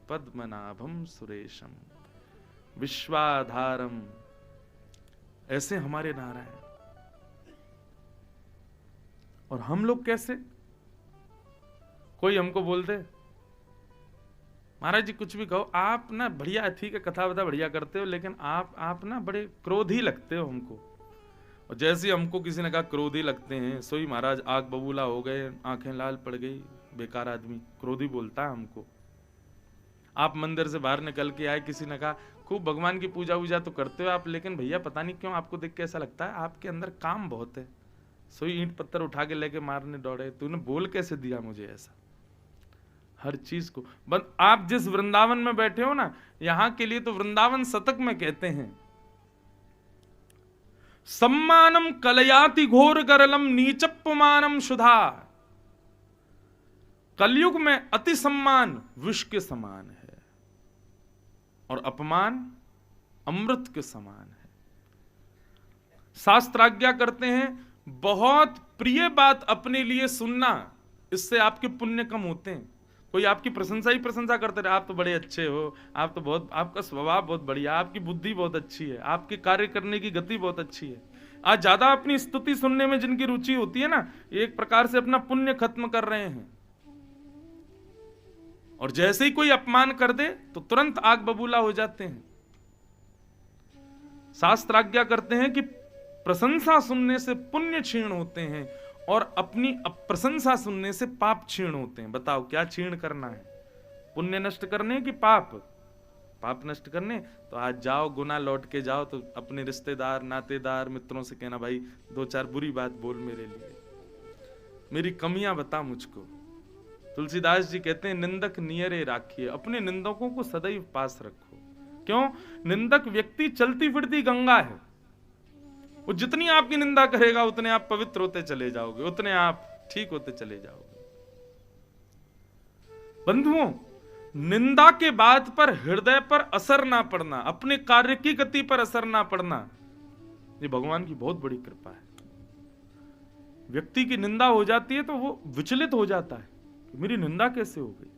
पद्मनाभं सुरेशम विश्वाधारम, ऐसे हमारे नारायण। और हम लोग कैसे? कोई हमको बोल दे, महाराज जी कुछ भी कहो, आप ना बढ़िया, ठीक है कथा वथा बढ़िया करते हो, लेकिन आप ना बड़े क्रोधी लगते हो हमको। और जैसे हमको किसी ने कहा क्रोधी लगते हैं, सोई महाराज आग बबूला हो गए, आंखें लाल पड़ गई, बेकार आदमी क्रोधी बोलता है हमको। आप मंदिर से बाहर निकल के आए, किसी ने कहा खूब भगवान की पूजा वूजा तो करते हो आप, लेकिन भैया पता नहीं क्यों आपको देख के ऐसा लगता है आपके अंदर काम बहुत है। सोई ईंट पत्थर उठा के लेके मारने दौड़े, तूने बोल कैसे दिया मुझे ऐसा? हर चीज को आप जिस वृंदावन में बैठे हो ना, यहां के लिए तो वृंदावन शतक में कहते हैं, सम्मानम कलयाति घोर गरलम नीचप्पमानम शुधा। कलयुग में अति सम्मान विष के समान है और अपमान अमृत के समान है। शास्त्र आज्ञा करते हैं, बहुत प्रिय बात अपने लिए सुनना, इससे आपके पुण्य कम होते हैं। कोई आपकी प्रशंसा ही प्रशंसा करते रहे, आप तो बड़े अच्छे हो, आप तो बहुत, आपका स्वभाव बहुत बढ़िया, आपकी बुद्धि बहुत अच्छी है, आपके कार्य करने की गति बहुत अच्छी है। आज ज्यादा अपनी स्तुति सुनने में जिनकी रुचि होती है ना, एक प्रकार से अपना पुण्य खत्म कर रहे हैं। और जैसे ही कोई अपमान कर दे तो तुरंत आग बबूला हो जाते हैं। शास्त्र आज्ञा करते हैं कि प्रशंसा सुनने से पुण्य क्षीण होते हैं और अपनी अप्रशंसा सुनने से पाप क्षीण होते हैं। बताओ क्या क्षीण करना है? पुण्य नष्ट करने कि पाप? पाप नष्ट करने। तो आज जाओ, गुना लौट के जाओ तो अपने रिश्तेदार नातेदार मित्रों से कहना, भाई दो चार बुरी बात बोल मेरे लिए, मेरी कमियां बता मुझको। तुलसीदास जी कहते हैं, निंदक नियरे राखिए, अपने निंदकों को सदैव पास रखो। क्यों? निंदक व्यक्ति चलती फिरती गंगा है, वो जितनी आपकी निंदा करेगा उतने आप पवित्र होते चले जाओगे, उतने आप ठीक होते चले जाओगे। बंधुओं, निंदा के बात पर हृदय पर असर ना पड़ना, अपने कार्य की गति पर असर ना पड़ना, ये भगवान की बहुत बड़ी कृपा है। व्यक्ति की निंदा हो जाती है तो वो विचलित हो जाता है, मेरी निंदा कैसे हो गई।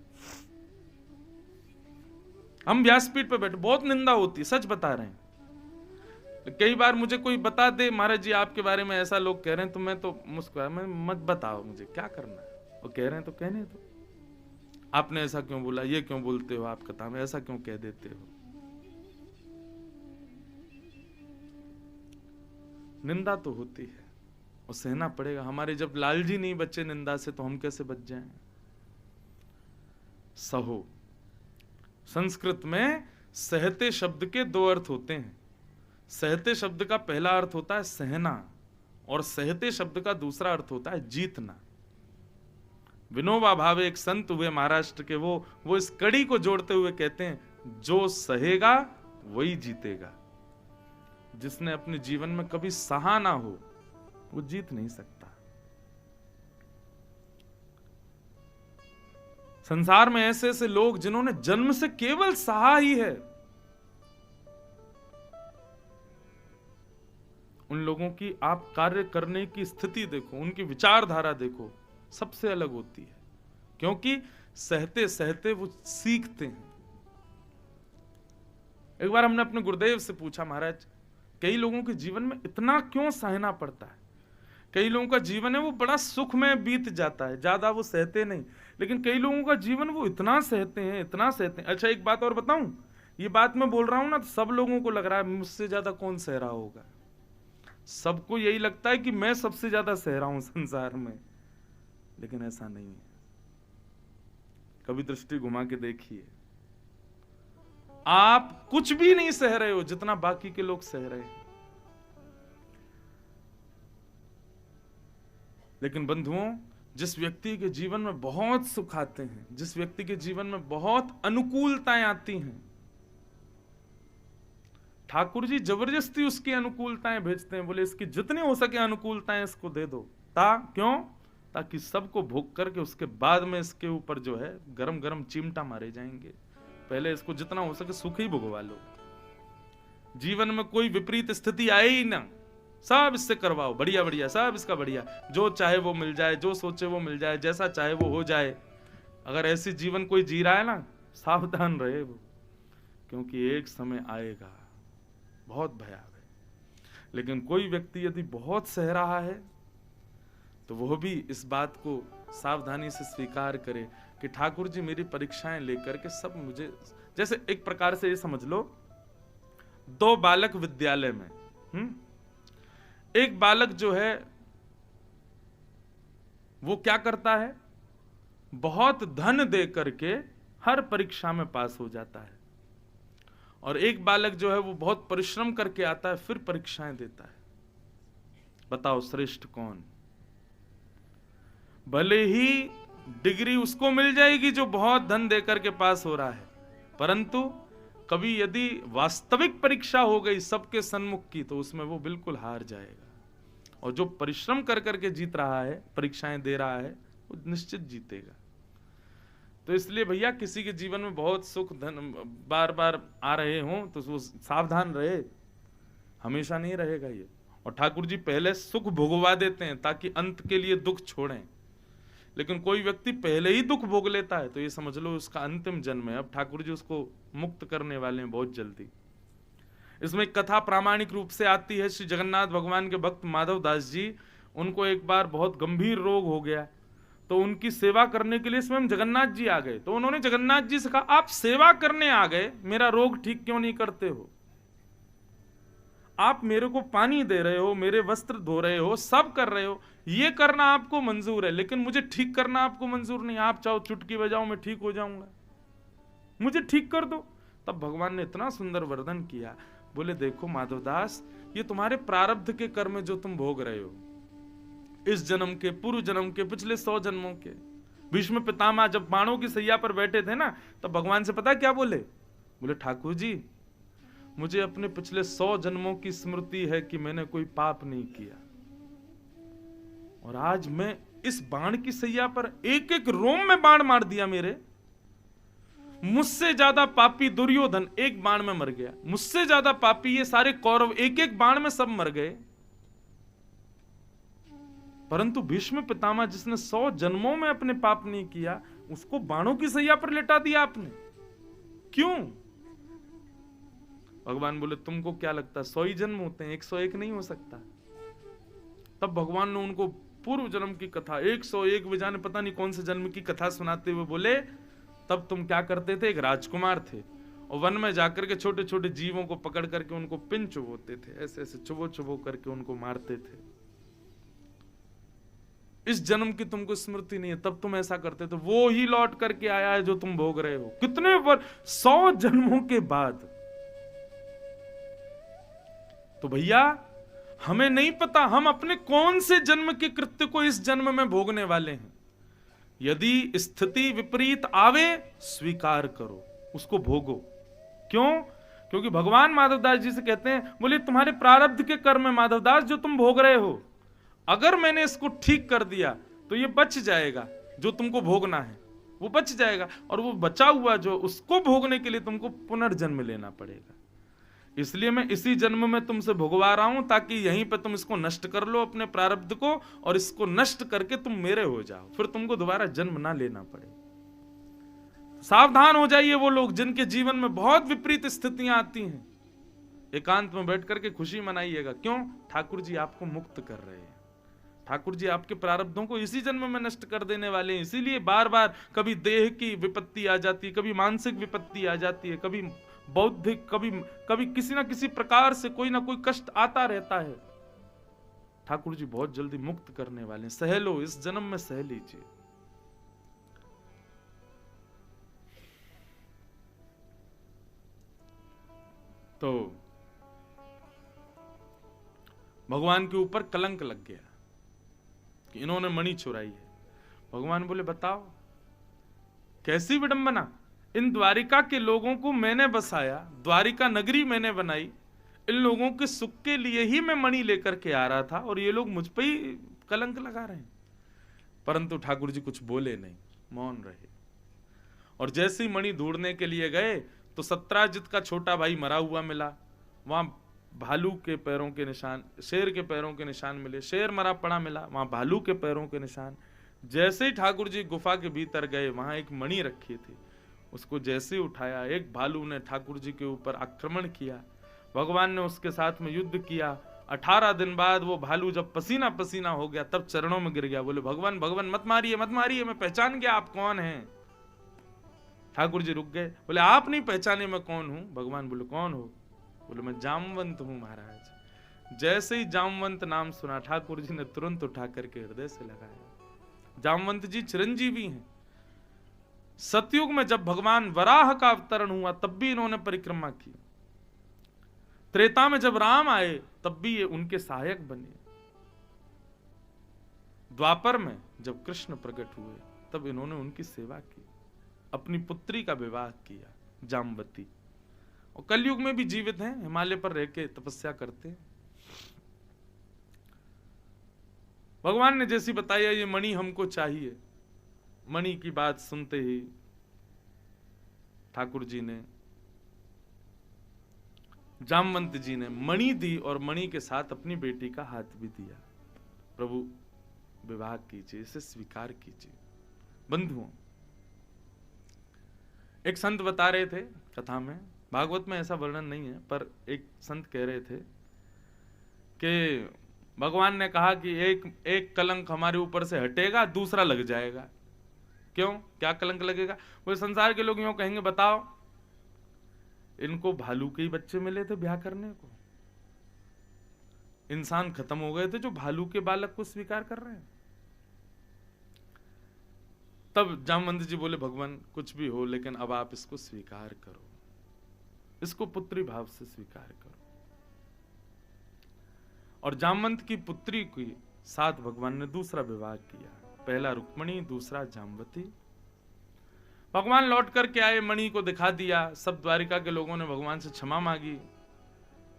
हम व्यासपीठ पर बैठे, बहुत निंदा होती है, सच बता रहे हैं। कई बार मुझे कोई बता दे, महाराज जी आपके बारे में ऐसा लोग कह रहे हैं, तो मैं तो मुस्कुरा, मैं मत बताओ मुझे क्या करना है, वो कह रहे हैं तो कहने दो। आपने ऐसा क्यों बोला, ये क्यों बोलते हो, आप कथा में ऐसा क्यों कह देते हो। निंदा तो होती है और सहना पड़ेगा। हमारे जब लालजी नहीं बचे निंदा से, तो हम कैसे बच जाएं। सहो, संस्कृत में सहते शब्द के दो अर्थ होते हैं। सहते शब्द का पहला अर्थ होता है सहना, और सहते शब्द का दूसरा अर्थ होता है जीतना। विनोबा भावे एक संत हुए महाराष्ट्र के, वो इस कड़ी को जोड़ते हुए कहते हैं, जो सहेगा वही जीतेगा। जिसने अपने जीवन में कभी सहा ना हो वो जीत नहीं सकता। संसार में ऐसे ऐसे लोग जिन्होंने जन्म से केवल सहा ही है, उन लोगों की आप कार्य करने की स्थिति देखो, उनकी विचारधारा देखो, सबसे अलग होती है। क्योंकि सहते सहते वो सीखते हैं। एक बार हमने अपने गुरुदेव से पूछा, महाराज कई लोगों के जीवन में इतना क्यों सहना पड़ता है? कई लोगों का जीवन है वो बड़ा सुख में बीत जाता है, ज्यादा वो सहते नहीं, लेकिन कई लोगों का जीवन वो इतना सहते हैं, इतना सहते हैं। अच्छा एक बात और बताऊं, ये बात मैं बोल रहा हूं ना तो सब लोगों को लग रहा है मुझसे ज्यादा कौन सह रहा होगा। सबको यही लगता है कि मैं सबसे ज्यादा सह रहा हूं संसार में, लेकिन ऐसा नहीं है। कभी दृष्टि घुमा के देखिए, आप कुछ भी नहीं सह रहे हो जितना बाकी के लोग सह रहे हैं। लेकिन बंधुओं, जिस व्यक्ति के जीवन में बहुत सुख आते हैं, जिस व्यक्ति के जीवन में बहुत अनुकूलताएं आती हैं, ठाकुर जी जबरदस्ती उसकी अनुकूलताएं भेजते हैं। बोले इसकी जितनी हो सके अनुकूलताएं इसको दे दो। क्यों? ताकि सबको भोग करके उसके बाद में इसके ऊपर जो है गरम गरम चिमटा मारे जाएंगे। पहले इसको जितना हो सके सुख ही भोगवा लो। जीवन में कोई विपरीत स्थिति आए ही ना, सब इससे करवाओ, बढ़िया बढ़िया, सब इसका बढ़िया, जो चाहे वो मिल जाए, जो सोचे वो मिल जाए, जैसा चाहे वो हो जाए। अगर ऐसी जीवन कोई जी रहा है ना, सावधान रहे वो, क्योंकि एक समय आएगा बहुत भयावह। लेकिन कोई व्यक्ति यदि बहुत सह रहा है तो वह भी इस बात को सावधानी से स्वीकार करे कि ठाकुर जी मेरी परीक्षाएं लेकर के सब मुझे, जैसे एक प्रकार से ये समझ लो, दो बालक विद्यालय में, एक बालक जो है वो क्या करता है, बहुत धन दे करके हर परीक्षा में पास हो जाता है, और एक बालक जो है वो बहुत परिश्रम करके आता है फिर परीक्षाएं देता है। बताओ श्रेष्ठ कौन? भले ही डिग्री उसको मिल जाएगी जो बहुत धन देकर के पास हो रहा है, परंतु कभी यदि वास्तविक परीक्षा हो गई सबके सन्मुख की तो उसमें वो बिल्कुल हार जाएगा। और जो परिश्रम कर करके जीत रहा है, परीक्षाएं दे रहा है, वो निश्चित जीतेगा। तो इसलिए भैया किसी के जीवन में बहुत सुख धन बार बार आ रहे हों तो वो सावधान रहे, हमेशा नहीं रहेगा ये। और ठाकुर जी पहले सुख भोगवा देते हैं ताकि अंत के लिए दुख छोड़ें। लेकिन कोई व्यक्ति पहले ही दुख भोग लेता है तो ये समझ लो उसका अंतिम जन्म है। अब ठाकुर जी उसको मुक्त करने वाले हैं बहुत जल्दी। इसमें एक कथा प्रामाणिक रूप से आती है। श्री जगन्नाथ भगवान के भक्त माधव दास जी, उनको एक बार बहुत गंभीर रोग हो गया, तो उनकी सेवा करने के लिए स्वयं जगन्नाथ जी आ गए। तो उन्होंने जगन्नाथ जी से कहा, आप सेवा करने आ गए, मेरा रोग ठीक क्यों नहीं करते हो? आप मेरे को पानी दे रहे हो, मेरे वस्त्र धो रहे हो, सब कर रहे हो, ये करना आपको मंजूर है, लेकिन मुझे ठीक करना आपको मंजूर नहीं। आप चाहो चुटकी बजाओ, मैं ठीक हो जाऊंगा, मुझे ठीक कर दो। तब भगवान ने इतना सुंदर वर्णन किया, बोले देखो माधवदास, ये तुम्हारे प्रारब्ध के कर्म जो तुम भोग रहे हो, इस जन्म के, पूर्व जन्म के, पिछले 100 जन्मों के। भीष्म पितामह जब बाणों की सैया पर बैठे थे ना, तब भगवान से पता क्या बोले? बोले ठाकुर जी, मुझे अपने पिछले 100 जन्मों की स्मृति है कि मैंने कोई पाप नहीं किया, और आज मैं इस बाण की सैया पर एक एक रोम में बाण मार दिया मेरे। मुझसे ज्यादा पापी दुर्योधन एक बाण में मर गया, मुझसे ज्यादा पापी ये सारे कौरव एक एक बाण में सब मर गए, परंतु भीष्म पितामह जिसने 100 जन्मों में अपने पाप नहीं किया, उसको बाणों की सैया पर लेटा दिया आपने, क्यों? भगवान बोले तुमको क्या लगता 100 ही जन्म होते हैं, 101 नहीं हो सकता? तब भगवान ने उनको पूर्व जन्म की कथा, 101 वे जाने पता नहीं कौन से जन्म की कथा सुनाते हुए बोले, तब तुम क्या करते थे? एक राजकुमार थे और वन में जाकर के छोटे छोटे जीवों को पकड़ करके उनको पिन चुभोते थे, ऐसे ऐसे चुभो चुभो करके उनको मारते थे। इस जन्म की तुमको स्मृति नहीं है, तब तुम ऐसा करते थे। वो ही लौट करके आया है जो तुम भोग रहे हो, कितने 100 जन्मों के बाद। तो भैया हमें नहीं पता हम अपने कौन से जन्म के कृत्य को इस जन्म में भोगने वाले हैं। यदि स्थिति विपरीत आवे, स्वीकार करो, उसको भोगो। क्यों? क्योंकि भगवान माधवदास जी से कहते हैं, बोले तुम्हारे प्रारब्ध के कर्म है माधवदास जो तुम भोग रहे हो, अगर मैंने इसको ठीक कर दिया तो ये बच जाएगा, जो तुमको भोगना है वो बच जाएगा, और वो बचा हुआ जो उसको भोगने के लिए तुमको पुनर्जन्म लेना पड़ेगा। इसलिए मैं इसी जन्म में तुमसे भुगवा रहा हूं, ताकि यहीं पे तुम इसको नष्ट कर लो, अपने प्रारब्ध को, और इसको नष्ट करके तुम मेरे हो जाओ, फिर तुमको दोबारा जन्म ना लेना पड़े। सावधान हो जाइए वो लोग जिनके जीवन में बहुत विपरीत स्थितियां आती हैं। एकांत में बैठ करके खुशी मनाइएगा। क्यों? ठाकुर जी आपको मुक्त कर रहे हैं। ठाकुर जी आपके प्रारब्धों को इसी जन्म में नष्ट कर देने वाले हैं। इसीलिए बार बार कभी देह की विपत्ति आ जाती है, कभी मानसिक विपत्ति आ जाती है, कभी बौद्धिक, कभी किसी ना किसी प्रकार से कोई ना कोई कष्ट आता रहता है। ठाकुर जी बहुत जल्दी मुक्त करने वाले हैं। सह लो, इस जन्म में सह लीजिए। तो भगवान के ऊपर कलंक लग गया कि इन्होंने मणि चुराई है। भगवान बोले बताओ कैसी विडंबना, इन द्वारिका के लोगों को मैंने बसाया, द्वारिका नगरी मैंने बनाई, इन लोगों के सुख के लिए ही मैं मणि लेकर के आ रहा था, और ये लोग मुझ पे ही कलंक लगा रहे हैं। परंतु ठाकुर जी कुछ बोले नहीं, मौन रहे। और जैसे ही मणि ढूंढने के लिए गए तो सत्राजित का छोटा भाई मरा हुआ मिला। वहां भालू के पैरों के निशान, शेर के पैरों के निशान मिले। शेर मरा पड़ा मिला, वहां भालू के पैरों के निशान। जैसे ही ठाकुर जी गुफा के भीतर गए, वहां एक मणि रखी थी, उसको जैसे ही उठाया, एक भालू ने ठाकुर जी के ऊपर आक्रमण किया। भगवान ने उसके साथ में युद्ध किया। 18 दिन बाद वो भालू जब पसीना पसीना हो गया, तब चरणों में गिर गया। बोले भगवान भगवान मत मारिए मत मारिए, मैं पहचान गया आप कौन हैं। ठाकुर जी रुक गए, बोले आप नहीं पहचाने मैं कौन हूं? भगवान बोले कौन हो? बोले मैं जामवंत हूं महाराज। जैसे ही जामवंत नाम सुना, ठाकुर जी ने तुरंत उठा करके हृदय से लगाया। जामवंत जी चिरंजीवी हैं। सतयुग में जब भगवान वराह का अवतरण हुआ, तब भी इन्होंने परिक्रमा की। त्रेता में जब राम आए, तब भी ये उनके सहायक बने। द्वापर में जब कृष्ण प्रकट हुए, तब इन्होंने उनकी सेवा की। अपनी पुत्री का विवाह किया, जामवती। और कलयुग में भी जीवित हैं, हिमालय पर रह के तपस्या करते हैं। भगवान ने जैसी बताया ये मणि हमको चाहिए, मणि की बात सुनते ही ठाकुर जी ने, जामवंत जी ने मणि दी, और मणि के साथ अपनी बेटी का हाथ भी दिया। प्रभु विवाह कीजिए, इसे स्वीकार कीजिए। बंधुओं, एक संत बता रहे थे कथा में, भागवत में ऐसा वर्णन नहीं है, पर एक संत कह रहे थे कि भगवान ने कहा कि एक कलंक हमारे ऊपर से हटेगा, दूसरा लग जाएगा। क्यों? क्या कलंक लगेगा? वो संसार के लोग यूं कहेंगे, बताओ इनको भालू के ही बच्चे मिले थे ब्याह करने को, इंसान खत्म हो गए थे जो भालू के बालक को स्वीकार कर रहे हैं। तब जामवंत जी बोले भगवान कुछ भी हो, लेकिन अब आप इसको स्वीकार करो, इसको पुत्री भाव से स्वीकार करो। और जामवंत की पुत्री के साथ भगवान ने दूसरा विवाह किया। पहला रुक्मणी, दूसरा जामवती। भगवान लौट करके आए, मणि को दिखा दिया। सब द्वारिका के लोगों ने भगवान से क्षमा मांगी।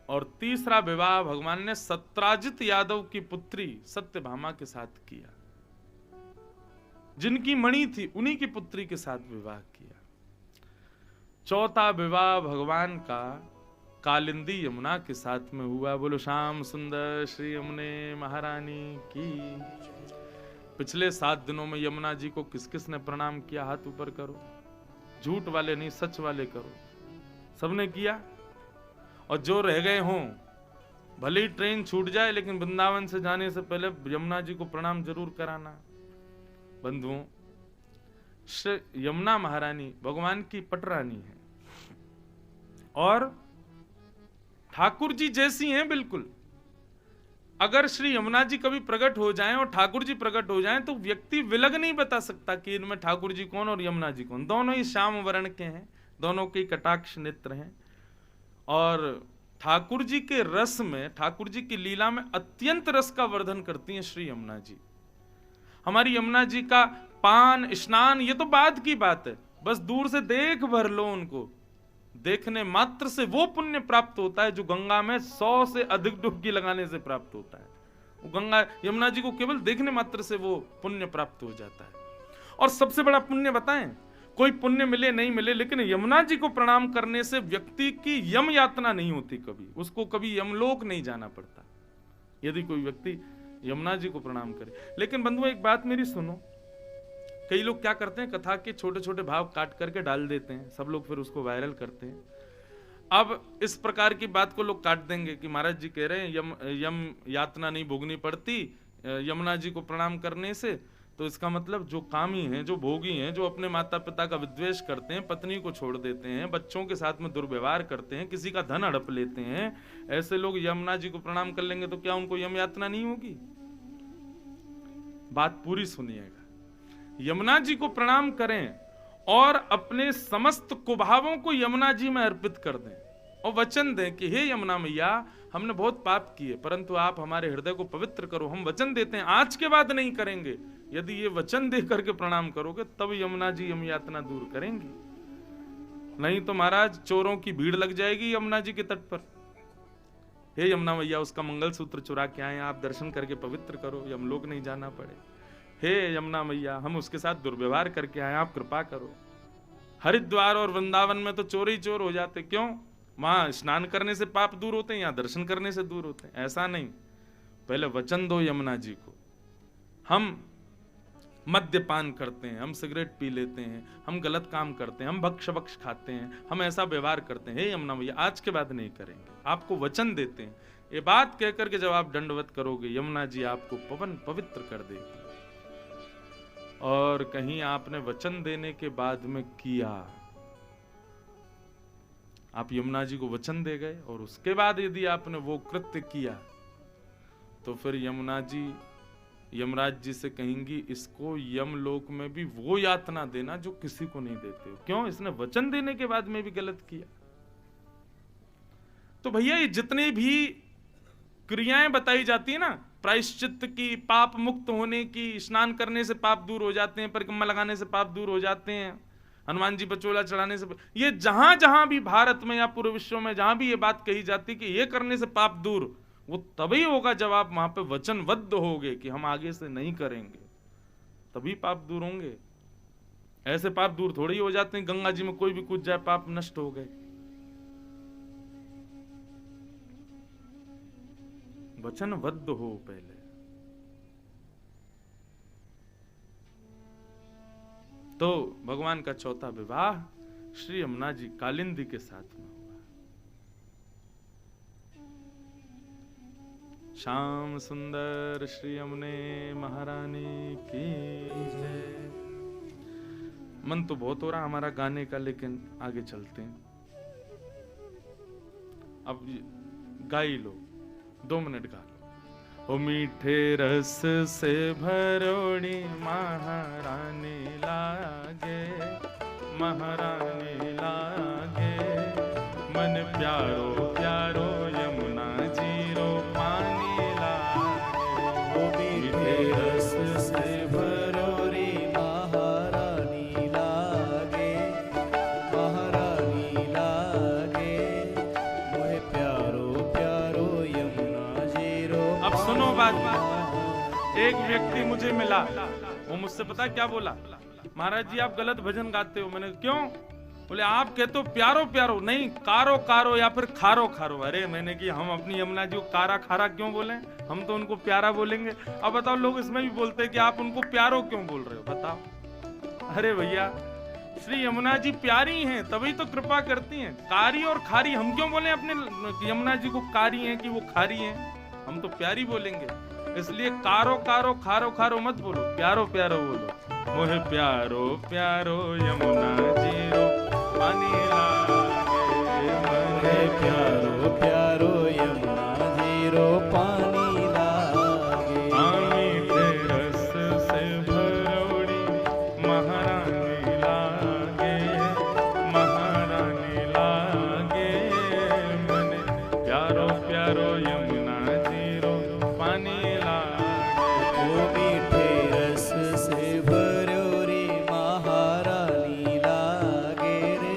और तीसरा विवाह भगवान ने सत्राजित यादव की पुत्री सत्यभामा के साथ किया। जिनकी मणि थी, उन्हीं की पुत्री के साथ विवाह किया। चौथा विवाह भगवान का कालिंदी यमुना के साथ में हुआ। बोलो श्याम सुंदर श्री यमुने महारानी की। पिछले 7 दिनों में यमुना जी को किस किस ने प्रणाम किया? हाथ ऊपर करो। झूठ वाले नहीं, सच वाले करो। सबने किया। और जो रह गए हों, भले ही ट्रेन छूट जाए, लेकिन वृंदावन से जाने से पहले यमुना जी को प्रणाम जरूर कराना। बंधुओं, श्री यमुना महारानी भगवान की पटरानी है, और ठाकुर जी जैसी हैं बिल्कुल। अगर श्री यमुना जी कभी प्रकट हो जाएं और ठाकुर जी प्रकट हो जाएं, तो व्यक्ति विलग नहीं बता सकता कि इनमें ठाकुर जी कौन और यमुना जी कौन। दोनों ही श्याम वर्ण के हैं, दोनों के कटाक्ष नेत्र हैं। और ठाकुर जी के रस में, ठाकुर जी की लीला में अत्यंत रस का वर्धन करती हैं श्री यमुना जी। हमारी यमुना जी का पान स्नान ये तो बाद की बात है, बस दूर से देख भर लो उनको। देखने मात्र से वो पुण्य प्राप्त होता है जो गंगा में 100 से अधिक डुबकी लगाने से प्राप्त होता है। वो गंगा यमुना जी को केवल देखने मात्र से वो पुण्य प्राप्त हो जाता है। और सबसे बड़ा पुण्य बताएं, कोई पुण्य मिले नहीं मिले, लेकिन यमुना जी को प्रणाम करने से व्यक्ति की यम यातना नहीं होती, कभी उसको कभी यमलोक नहीं जाना पड़ता यदि कोई व्यक्ति यमुना जी को प्रणाम करे। लेकिन बंधुओं एक बात मेरी सुनो, कई लोग क्या करते हैं, कथा के छोटे छोटे भाव काट करके डाल देते हैं, सब लोग फिर उसको वायरल करते हैं। अब इस प्रकार की बात को लोग काट देंगे कि महाराज जी कह रहे हैं यम यातना नहीं भोगनी पड़ती यमुना जी को प्रणाम करने से, तो इसका मतलब जो कामी हैं, जो भोगी हैं, जो अपने माता पिता का विद्वेष करते हैं, पत्नी को छोड़ देते हैं, बच्चों के साथ में दुर्व्यवहार करते हैं, किसी का धन हड़प लेते हैं, ऐसे लोग यमुना जी को प्रणाम कर लेंगे तो क्या उनको यम यातना नहीं होगी? बात पूरी सुनिएगा। यमुना जी को प्रणाम करें और अपने समस्त कुभावों को यमुना जी में अर्पित कर दें और वचन दें कि हे यमुना मैया, हमने बहुत पाप किए, परंतु आप हमारे हृदय को पवित्र करो। हम वचन देते हैं आज के बाद नहीं करेंगे। यदि ये वचन दे करके प्रणाम करोगे तब यमुना जी यम यातना दूर करेंगी, नहीं तो महाराज चोरों की भीड़ लग जाएगी यमुना जी के तट पर। हे यमुना मैया, उसका मंगलसूत्र चुरा के आए, आप दर्शन करके पवित्र करो, यमलोक नहीं जाना पड़े। हे यमुना मैया, हम उसके साथ दुर्व्यवहार करके आए, आप कृपा करो। हरिद्वार और वृंदावन में तो चोर ही चोर हो जाते, क्यों? वहां स्नान करने से पाप दूर होते हैं, यहाँ दर्शन करने से दूर होते हैं। ऐसा नहीं, पहले वचन दो यमुना जी को। हम मद्यपान करते हैं, हम सिगरेट पी लेते हैं, हम गलत काम करते हैं, हम भक्ष भक्ष खाते हैं, हम ऐसा व्यवहार करते हैं, हे यमुना मैया आज के बाद नहीं करेंगे। आपको वचन देते हैं, ये बात कहकर के जब आप दंडवत करोगे यमुना जी आपको पवित्र कर देगी। और कहीं आपने वचन देने के बाद में किया, आप यमुना जी को वचन दे गए और उसके बाद यदि आपने वो कृत्य किया तो फिर यमुना जी यमराज जी से कहेंगी इसको यमलोक में भी वो यातना देना जो किसी को नहीं देते हो। क्यों? इसने वचन देने के बाद में भी गलत किया। तो भैया ये जितने भी क्रियाएं बताई जाती है ना, प्रायश्चित की, पाप मुक्त होने की, स्नान करने से पाप दूर हो जाते हैं, परिक्रमा लगाने से पाप दूर हो जाते हैं, हनुमान जी पचोला चढ़ाने से, ये जहां जहां भी भारत में या पूरे विश्व में जहां भी ये बात कही जाती है कि ये करने से पाप दूर, वो तभी होगा जब आप वहां पे वचनबद्ध होगे कि हम आगे से नहीं करेंगे, तभी पाप दूर होंगे। ऐसे पाप दूर थोड़ी हो जाते हैं, गंगा जी में कोई भी कूद जाए पाप नष्ट हो गए। वचनबद्ध हो पहले। तो भगवान का चौथा विवाह श्री यमुना जी कालिंदी के साथ में हुआ। श्याम सुंदर श्री यमुने महारानी की जय। मन तो बहुत हो रहा हमारा गाने का, लेकिन आगे चलते हैं। अब गा ही लो, 2 मिनट गा लो। ओ मीठे रस से भरोड़ी महारानी लागे, महारानी लागे, मन प्यारो प्यारो यमुना जीरो पानी लागे। ओ मीठे रस से भरोड़ी महारानी लागे, महारानी लागे, मोहे प्यारो प्यारो यमुना जीरो। अब सुनो बात, एक व्यक्ति मुझे मिला, वो मुझसे पता क्या बोला, महाराज जी आप गलत भजन गाते हो। मैंने क्यों? बोले आप कहते हो प्यारो प्यारो, नहीं कारो कारो या फिर खारो खारो। अरे मैंने कि हम अपनी यमुना जी को कारा खारा क्यों बोले, हम तो उनको प्यारा बोलेंगे। अब बताओ, लोग इसमें भी बोलते हैं कि आप उनको प्यारो क्यों बोल रहे हो, बताओ। अरे भैया श्री यमुना जी प्यारी हैं, तभी तो कृपा करती हैं। कारी और खारी हम क्यों बोले अपने यमुना जी को कारी हैं कि वो खारी हैं? हम तो प्यारी बोलेंगे। इसलिए कारो कारो खारो खारो मत बोलो, प्यारो प्यारो बोलो। मोहे प्यारो प्यारो यमुना जीरो पानी लागे, मोहे प्यारो प्यारो यमुना जीरो पानी लागे। मीठे रस से भरोड़ी महारानी लागे, महारानी लागे, मने प्यारो प्यारो यमुना जीरो पानी लागे। ओ मीठे रस से भरोड़ी महारानी लागे रे,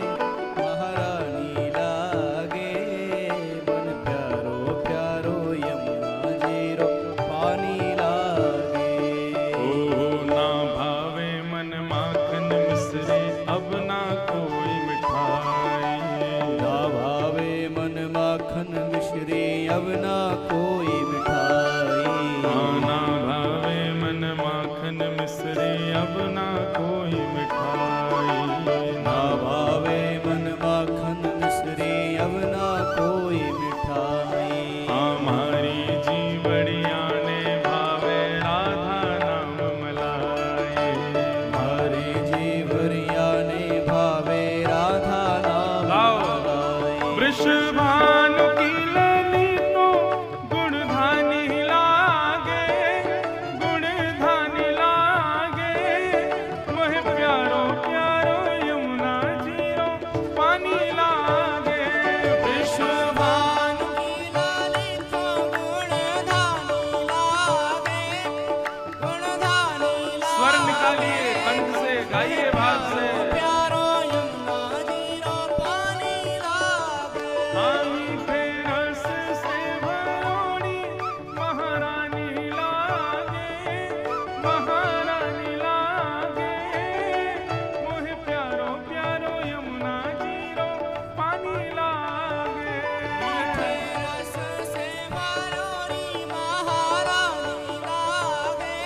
महारानी लागे, गाइए भाव से। प्यारो यमुना जीरो पानी लागे, मीठे रस से भरोड़ी महारानी लागे, महारानी लागे। मोहे प्यारो प्यारो यमुना जीरो पानी लागे। मीठे रस से भरोड़ी महारानी लागे,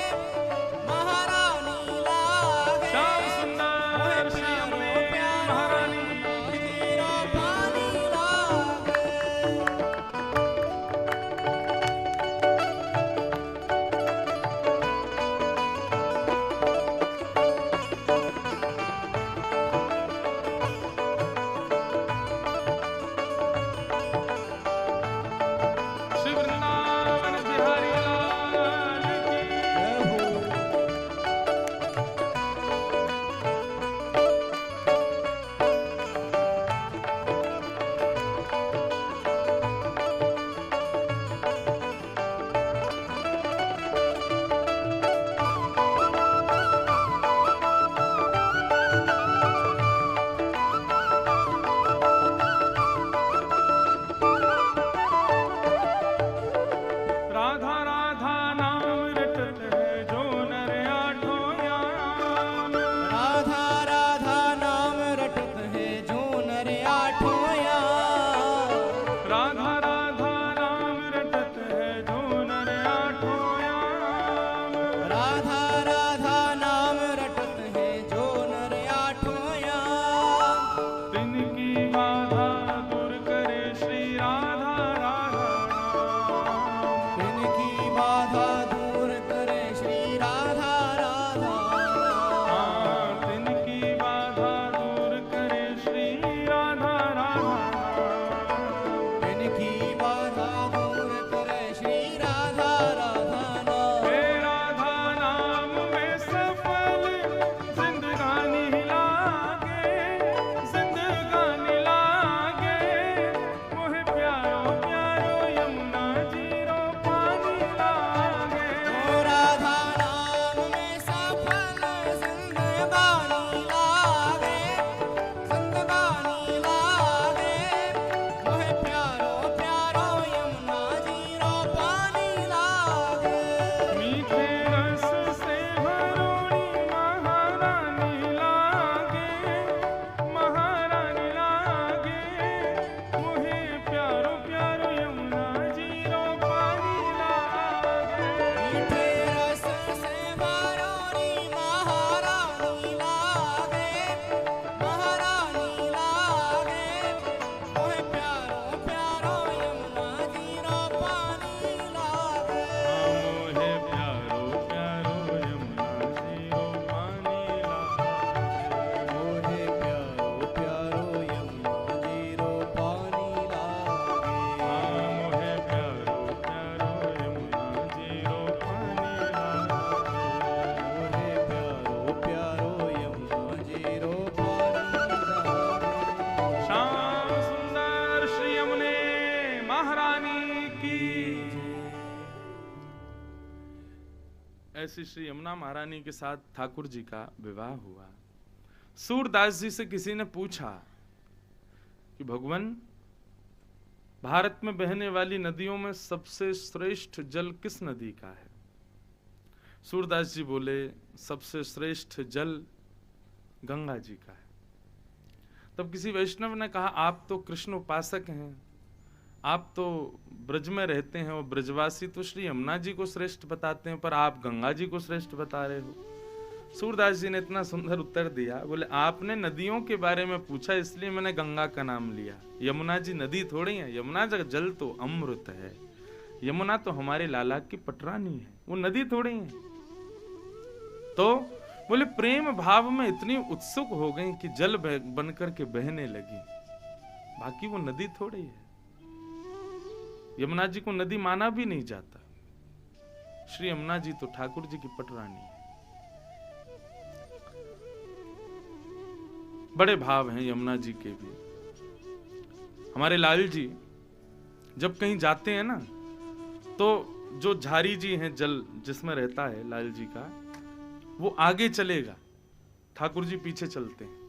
महारानी लागे। श्याम सुंदर श्री यमुने महारानी। जीरो पानी लागे। श्री वृंदावन बिहारी लाल की। राधा राधा नाम रटत है जो नर आठों याम। राधा राधा नाम रटत है जो नर आठों याम। राधा राधा नाम रटत है जो नर आठों याम। राधा राधा नाम रटत है जो नर आठों याम। तिनकी बाधा दूर करे श्री राधा राधा नाम। इनकी बाधा दूर करे श्री राधा राधा नाम। तिनकी बाधा दूर करे श्री राधा राधा नाम। इनकी बाधा दूर करे श्री राधा राधा नाम। हे राधा नाम में सफल जिंदगानी लागे, जिंदगानी लागे। मोहे प्यारो प्यारो यमुना जीरो पानी लागे। ओ राधा नाम में सफल जिंदगानी लागे, जिंदगानी लागे। मोहे प्यारो प्यारो यमुना जीरो पानी लागे। मीठे रस से भरोड़ी महारानी लागे, महारानी लागे। मोहे प्यारो प्यारो यमुना जीरो पानी लागे। मीठे रस से भरोड़ी महारानी लागे, महारानी लागे। मोहे प्यारो प्यारो यमुना जीरो पानी लागे। मोहे प्यारो प्यारो यमुना जीरो पानी लागे। मोहे प्यारो प्यारो यमुना जीरो पानी लागे। मोहे प्यारो प्यारो यमुना जीरो पानी लागे। मोहे प्यारो प्यारो यमुना जीरो पानी लागे। श्याम सुंदर श्री यमुने महारानी की। ऐसी श्री यमुना महारानी के साथ ठाकुर जी का विवाह हुआ। सूरदास जी से किसी ने पूछा कि भगवान, भारत में बहने वाली नदियों में सबसे श्रेष्ठ जल किस नदी का है? सूरदास जी बोले, सबसे श्रेष्ठ जल गंगा जी का है। तब किसी वैष्णव ने कहा, आप तो कृष्ण उपासक हैं, आप तो ब्रज में रहते हैं, वो ब्रजवासी तो श्री यमुना जी को श्रेष्ठ बताते हैं, पर आप गंगा जी को श्रेष्ठ बता रहे हो। सूरदास जी ने इतना सुंदर उत्तर दिया, बोले आपने नदियों के बारे में पूछा इसलिए मैंने गंगा का नाम लिया। यमुना जी नदी थोड़ी है, यमुना का जल तो अमृत है। यमुना तो हमारे लाला की पटरानी है, वो नदी थोड़ी है। तो बोले प्रेम भाव में इतनी उत्सुक हो गई कि जल बनकर के बहने लगी, बाकी वो नदी थोड़ी है। यमुना जी को नदी माना भी नहीं जाता। श्री यमुना जी तो ठाकुर जी की पटरानी है। बड़े भाव हैं यमुना जी के भी। हमारे लाल जी जब कहीं जाते हैं ना, तो जो झारी जी हैं, जल जिसमें रहता है लाल जी का, वो आगे चलेगा ठाकुर जी पीछे चलते हैं।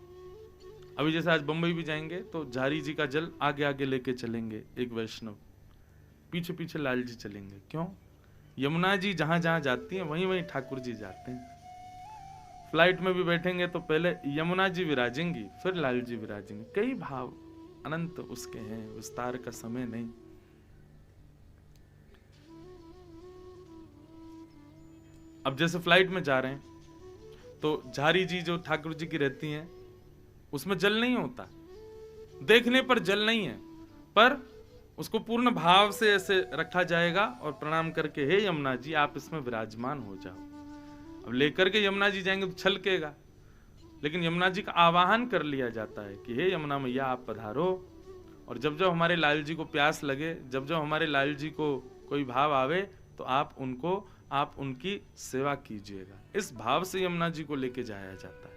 अभी जैसे आज बंबई भी जाएंगे तो झारी जी का जल आगे आगे लेके चलेंगे एक वैष्णव, पीछे पीछे लाल जी चलेंगे। क्यों? यमुना जी जहां जहां जाती हैं वहीं वहीं ठाकुर जी जाते हैं। फ्लाइट में भी बैठेंगे तो पहले यमुना जी विराजेंगी, फिर लाल जी विराजेंगे। कई भाव अनंत उसके हैं, विस्तार का समय नहीं। अब जैसे फ्लाइट में जा रहे हैं तो झारी जी जो ठाकुर जी की रहती हैं उसमें जल नहीं होता, देखने पर जल नहीं है, पर उसको पूर्ण भाव से ऐसे रखा जाएगा और प्रणाम करके, हे यमुना जी आप इसमें विराजमान हो जाओ। अब लेकर के यमुना जी जाएंगे तो छलकेगा, लेकिन यमुना जी का आवाहन कर लिया जाता है कि हे यमुना मैया आप पधारो। और जब जब हमारे लाल जी को प्यास लगे, जब जब हमारे लाल जी को कोई भाव आवे तो आप उनकी सेवा कीजिएगा। इस भाव से यमुना जी को लेके जाया जाता है।